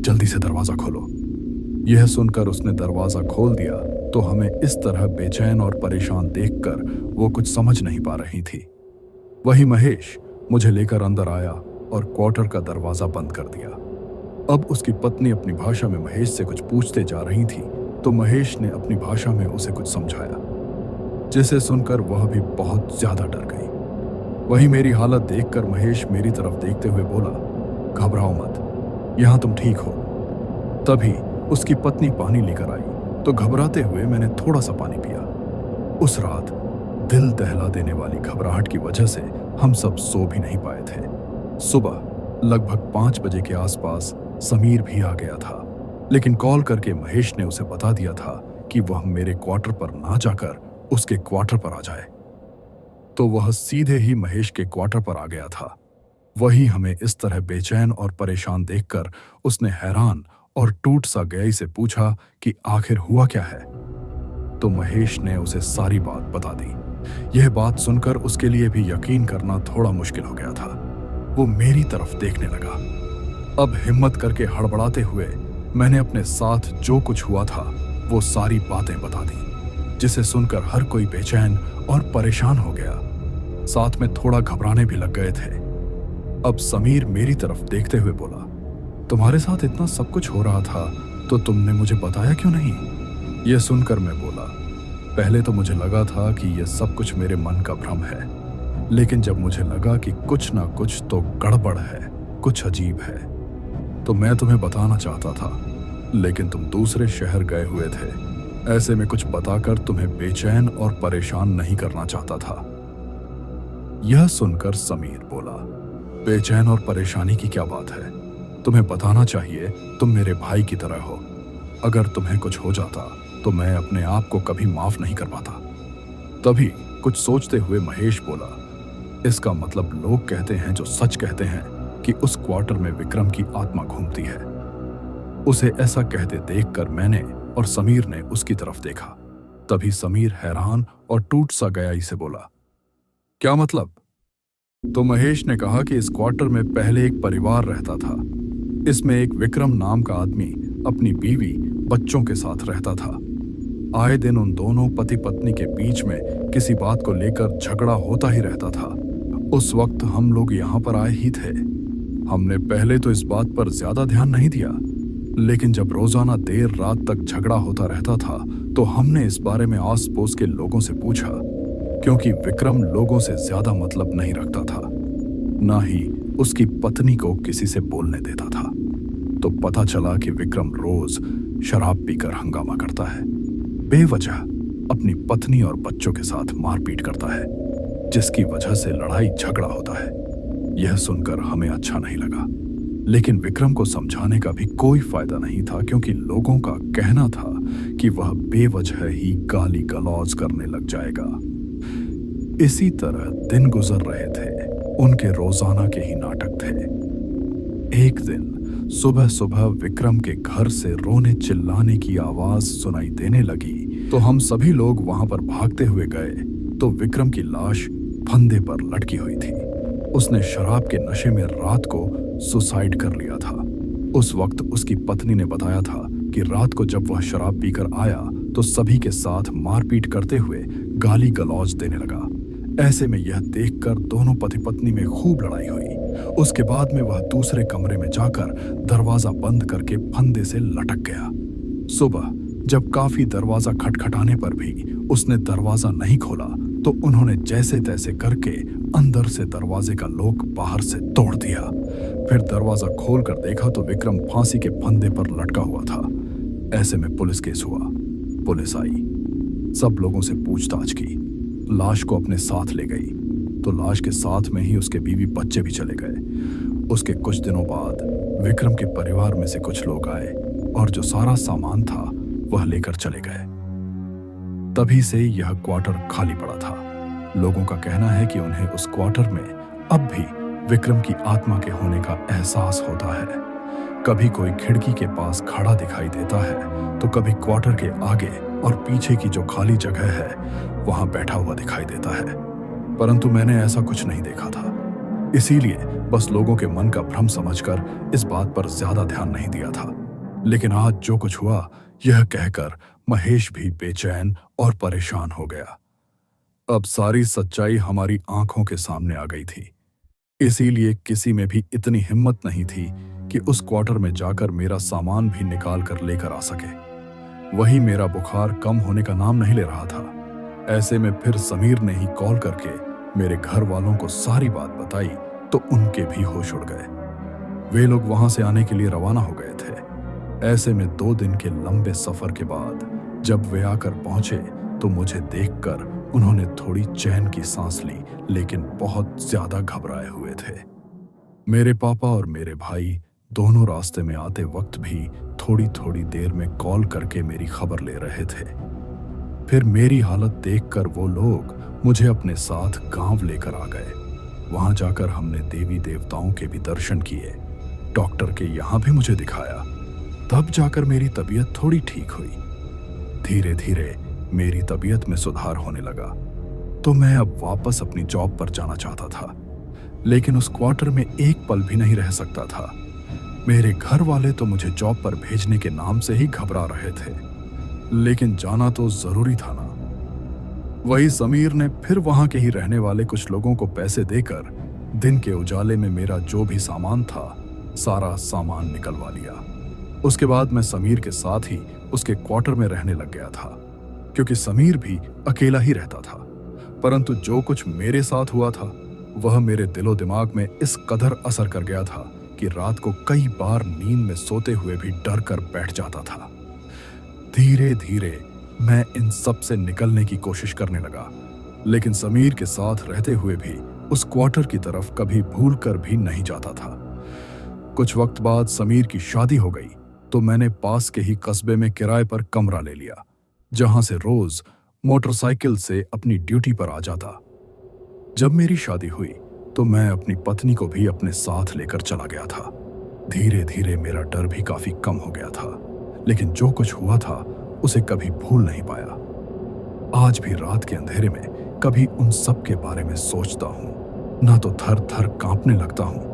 जल्दी से दरवाजा खोलो। यह सुनकर उसने दरवाजा खोल दिया तो हमें इस तरह बेचैन और परेशान देखकर वो कुछ समझ नहीं पा रही थी। वही महेश मुझे लेकर अंदर आया और क्वार्टर का दरवाजा बंद कर दिया। अब उसकी पत्नी अपनी भाषा में महेश से कुछ पूछते जा रही थी तो महेश ने अपनी भाषा में उसे कुछ समझाया, जिसे सुनकर वह भी बहुत ज्यादा डर गई। वही मेरी हालत देखकर महेश मेरी तरफ देखते हुए बोला, घबराओ मत, यहां तुम ठीक हो। तभी उसकी पत्नी पानी लेकर आई तो घबराते हुए मैंने थोड़ा सा पानी पिया। उस रात दिल दहला देने वाली घबराहट की वजह से हम सब सो भी नहीं पाए थे। सुबह लगभग 5 बजे के आसपास समीर भी आ गया था, लेकिन कॉल करके महेश ने उसे बता दिया था कि वह मेरे क्वार्टर पर ना जाकर उसके क्वार्टर पर आ जाए। तो वह सीधे ही महेश के क्वार्टर पर आ गया था। वही हमें इस तरह बेचैन और परेशान देखकर उसने हैरान और टूट सा गई से पूछा कि आखिर हुआ क्या है। तो महेश ने उसे सारी बात बता दी। यह बात सुनकर उसके लिए भी यकीन करना थोड़ा मुश्किल हो गया था। वो मेरी तरफ देखने लगा। अब हिम्मत करके हड़बड़ाते हुए मैंने अपने साथ जो कुछ हुआ था वो सारी बातें बता दी, जिसे सुनकर हर कोई बेचैन और परेशान हो गया। साथ में थोड़ा घबराने भी लग गए थे। अब समीर मेरी तरफ देखते हुए बोला, तुम्हारे साथ इतना सब कुछ हो रहा था तो तुमने मुझे बताया क्यों नहीं? यह सुनकर मैं बोला, पहले तो मुझे लगा था कि यह सब कुछ मेरे मन का भ्रम है, लेकिन जब मुझे लगा कि कुछ ना कुछ तो गड़बड़ है, कुछ अजीब है, तो मैं तुम्हें बताना चाहता था, लेकिन तुम दूसरे शहर गए हुए थे। ऐसे में कुछ बताकर तुम्हें बेचैन और परेशान नहीं करना चाहता था। यह सुनकर समीर बोला, बेचैन और परेशानी की क्या बात है? तुम्हें बताना चाहिए, तुम मेरे भाई की तरह हो। अगर तुम्हें कुछ हो जाता तो मैं अपने आप को कभी माफ नहीं कर पाता। तभी कुछ सोचते हुए महेश बोला, इसका मतलब लोग कहते हैं जो सच कहते हैं कि उस क्वार्टर में विक्रम की आत्मा घूमती है। उसे ऐसा कहते देखकर मैंने और समीर ने उसकी तरफ देखा। तभी समीर हैरान और टूट सा गया से बोला, क्या मतलब? तो महेश ने कहा कि इस क्वार्टर में पहले एक परिवार रहता था। इसमें एक विक्रम नाम का आदमी अपनी बीवी बच्चों के साथ रहता था। आए दिन उन दोनों पति पत्नी के बीच में किसी बात को लेकर झगड़ा होता ही रहता था। उस वक्त हम लोग यहाँ पर आए ही थे। हमने पहले तो इस बात पर ज्यादा ध्यान नहीं दिया, लेकिन जब रोजाना देर रात तक झगड़ा होता रहता था तो हमने इस बारे में आस पड़ोस के लोगों से पूछा, क्योंकि विक्रम लोगों से ज्यादा मतलब नहीं रखता था, ना ही उसकी पत्नी को किसी से बोलने देता था। तो पता चला कि विक्रम रोज शराब पीकर हंगामा करता है, बेवजह अपनी पत्नी और बच्चों के साथ मारपीट करता है, जिसकी वजह से लड़ाई झगड़ा होता है। यह सुनकर हमें अच्छा नहीं लगा, लेकिन विक्रम को समझाने का भी कोई फायदा नहीं था, क्योंकि लोगों का कहना था कि वह बेवजह ही गाली गलौज करने लग जाएगा। इसी तरह दिन गुजर रहे थे। उनके रोजाना के ही नाटक थे। एक दिन सुबह सुबह विक्रम के घर से रोने चिल्लाने की आवाज सुनाई देने लगी तो हम सभी लोग वहां पर भागते हुए गए तो विक्रम की लाश फंदे पर लटकी हुई थी। उसने शराब के नशे में रात को सुसाइड कर लिया था। उस वक्त उसकी पत्नी ने बताया था कि रात को जब वह शराब पीकर आया तो सभी के साथ मारपीट करते हुए गाली गलौज देने लगा। ऐसे में यह देखकर दोनों पति पत्नी में खूब लड़ाई हुई। उसके बाद में वह दूसरे कमरे में जाकर दरवाजा बंद करके फंदे से लटक गया। सुबह जब काफी दरवाजा खटखटाने पर भी उसने दरवाजा नहीं खोला तो उन्होंने जैसे तैसे करके अंदर से दरवाजे का लॉक बाहर से तोड़ दिया। फिर दरवाजा खोलकर देखा तो विक्रम फांसी के फंदे पर लटका हुआ था। ऐसे में पुलिस केस हुआ। पुलिस आई, सब लोगों से पूछताछ की, लाश को अपने साथ ले गई तो लाश के साथ में ही उसके बीवी बच्चे भी चले गए। उसके कुछ दिनों बाद विक्रम के परिवार में से कुछ लोग आए और जो सारा सामान था वह लेकर चले गए। तभी से यह क्वार्टर खाली पड़ा था। लोगों का कहना है कि उन्हें उस क्वार्टर में अब भी विक्रम की आत्मा के होने का एहसास होता है। कभी कोई खिड़की के पास खड़ा दिखाई देता है तो कभी क्वार्टर के आगे और पीछे की जो खाली जगह है वहां बैठा हुआ दिखाई देता है। परंतु मैंने ऐसा कुछ नहीं देखा था, इसीलिए बस लोगों के मन का भ्रम समझकर इस बात पर ज्यादा ध्यान नहीं दिया था। लेकिन आज जो कुछ हुआ यह कहकर महेश भी बेचैन और परेशान हो गया। अब सारी सच्चाई हमारी आंखों के सामने आ गई थी, इसीलिए किसी में भी इतनी हिम्मत नहीं थी कि उस क्वार्टर में जाकर मेरा सामान भी निकाल कर लेकर आ सके। वही मेरा बुखार कम होने का नाम नहीं ले रहा था। ऐसे में फिर समीर ने ही कॉल करके मेरे घर वालों को सारी बात बताई तो उनके भी होश उड़ गए। वे लोग वहां से आने के लिए रवाना हो गए थे। ऐसे में 2 दिन के लंबे सफर के बाद जब वे आकर पहुंचे तो मुझे देखकर उन्होंने थोड़ी चैन की सांस ली, लेकिन बहुत ज्यादा घबराए हुए थे। मेरे पापा और मेरे भाई दोनों रास्ते में आते वक्त भी थोड़ी थोड़ी देर में कॉल करके मेरी खबर ले रहे थे। फिर मेरी हालत देखकर वो लोग मुझे अपने साथ गांव लेकर आ गए। वहां जाकर हमने देवी देवताओं के भी दर्शन किए, डॉक्टर के यहाँ भी मुझे दिखाया। तब जाकर मेरी तबीयत थोड़ी ठीक हुई। धीरे धीरे मेरी तबीयत में सुधार होने लगा तो मैं अब वापस अपनी जॉब पर जाना चाहता था, लेकिन उस क्वार्टर में एक पल भी नहीं रह सकता था। मेरे घर वाले तो मुझे जॉब पर भेजने के नाम से ही घबरा रहे थे, लेकिन जाना तो जरूरी था ना। वही समीर ने फिर वहां के ही रहने वाले कुछ लोगों को पैसे देकर दिन के उजाले में मेरा जो भी सामान था सारा सामान निकलवा लिया। उसके बाद मैं समीर के साथ ही उसके क्वार्टर में रहने लग गया था, क्योंकि समीर भी अकेला ही रहता था। परंतु जो कुछ मेरे साथ हुआ था वह मेरे दिलो दिमाग में इस कदर असर कर गया था कि रात को कई बार नींद में सोते हुए भी डर कर बैठ जाता था। धीरे धीरे मैं इन सब से निकलने की कोशिश करने लगा, लेकिन समीर के साथ रहते हुए भी उस क्वार्टर की तरफ कभी भूल कर भी नहीं जाता था। कुछ वक्त बाद समीर की शादी हो गई तो मैंने पास के ही कस्बे में किराए पर कमरा ले लिया, जहां से रोज मोटरसाइकिल से अपनी ड्यूटी पर आ जाता। जब मेरी शादी हुई तो मैं अपनी पत्नी को भी अपने साथ लेकर चला गया था। धीरे धीरे मेरा डर भी काफी कम हो गया था, लेकिन जो कुछ हुआ था उसे कभी भूल नहीं पाया। आज भी रात के अंधेरे में कभी उन सब के बारे में सोचता हूँ ना तो थर थर कांपने लगता हूँ।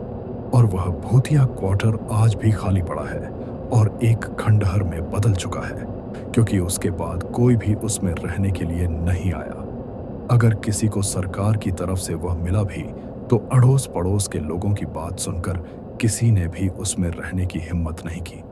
और वह भूतिया क्वार्टर आज भी खाली पड़ा है और एक खंडहर में बदल चुका है, क्योंकि उसके बाद कोई भी उसमें रहने के लिए नहीं आया। अगर किसी को सरकार की तरफ से वह मिला भी तो अड़ोस पड़ोस के लोगों की बात सुनकर किसी ने भी उसमें रहने की हिम्मत नहीं की।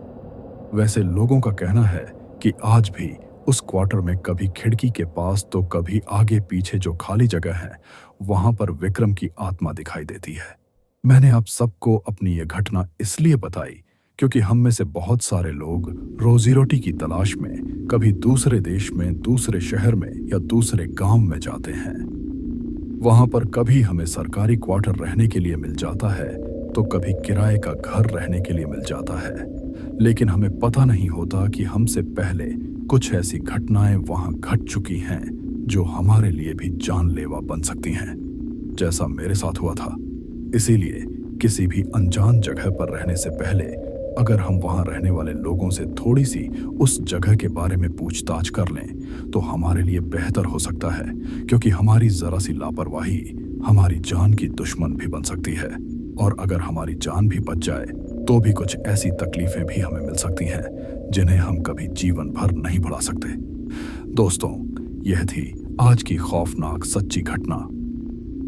वैसे लोगों का कहना है कि आज भी उस क्वार्टर में कभी खिड़की के पास तो कभी आगे पीछे जो खाली जगह है वहां पर विक्रम की आत्मा दिखाई देती है। मैंने आप सबको अपनी ये घटना इसलिए बताई क्योंकि हम में से बहुत सारे लोग रोजी रोटी की तलाश में कभी दूसरे देश में, दूसरे शहर में या दूसरे गांव में जाते हैं। वहां पर कभी हमें सरकारी क्वार्टर रहने के लिए मिल जाता है तो कभी किराए का घर रहने के लिए मिल जाता है, लेकिन हमें पता नहीं होता कि हमसे पहले कुछ ऐसी घटनाएं वहां घट चुकी हैं जो हमारे लिए भी जानलेवा बन सकती हैं, जैसा मेरे साथ हुआ था। इसीलिए किसी भी अनजान जगह पर रहने से पहले अगर हम वहां रहने वाले लोगों से थोड़ी सी उस जगह के बारे में पूछताछ कर लें तो हमारे लिए बेहतर हो सकता है, क्योंकि हमारी जरा सी लापरवाही हमारी जान की दुश्मन भी बन सकती है। और अगर हमारी जान भी बच जाए तो भी कुछ ऐसी तकलीफें भी हमें मिल सकती हैं जिन्हें हम कभी जीवन भर नहीं भुला सकते। दोस्तों, यह थी आज की खौफनाक सच्ची घटना।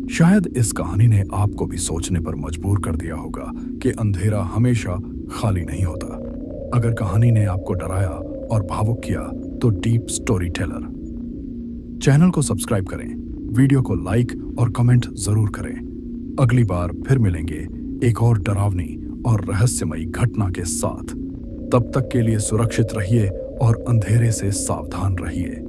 शायद इस कहानी ने आपको भी सोचने पर मजबूर कर दिया होगा कि अंधेरा हमेशा खाली नहीं होता। अगर कहानी ने आपको डराया और भावुक किया तो डीप स्टोरी टेलर चैनल को सब्सक्राइब करें, वीडियो को लाइक और कमेंट जरूर करें। अगली बार फिर मिलेंगे एक और डरावनी और रहस्यमयी घटना के साथ। तब तक के लिए सुरक्षित रहिए और अंधेरे से सावधान रहिए।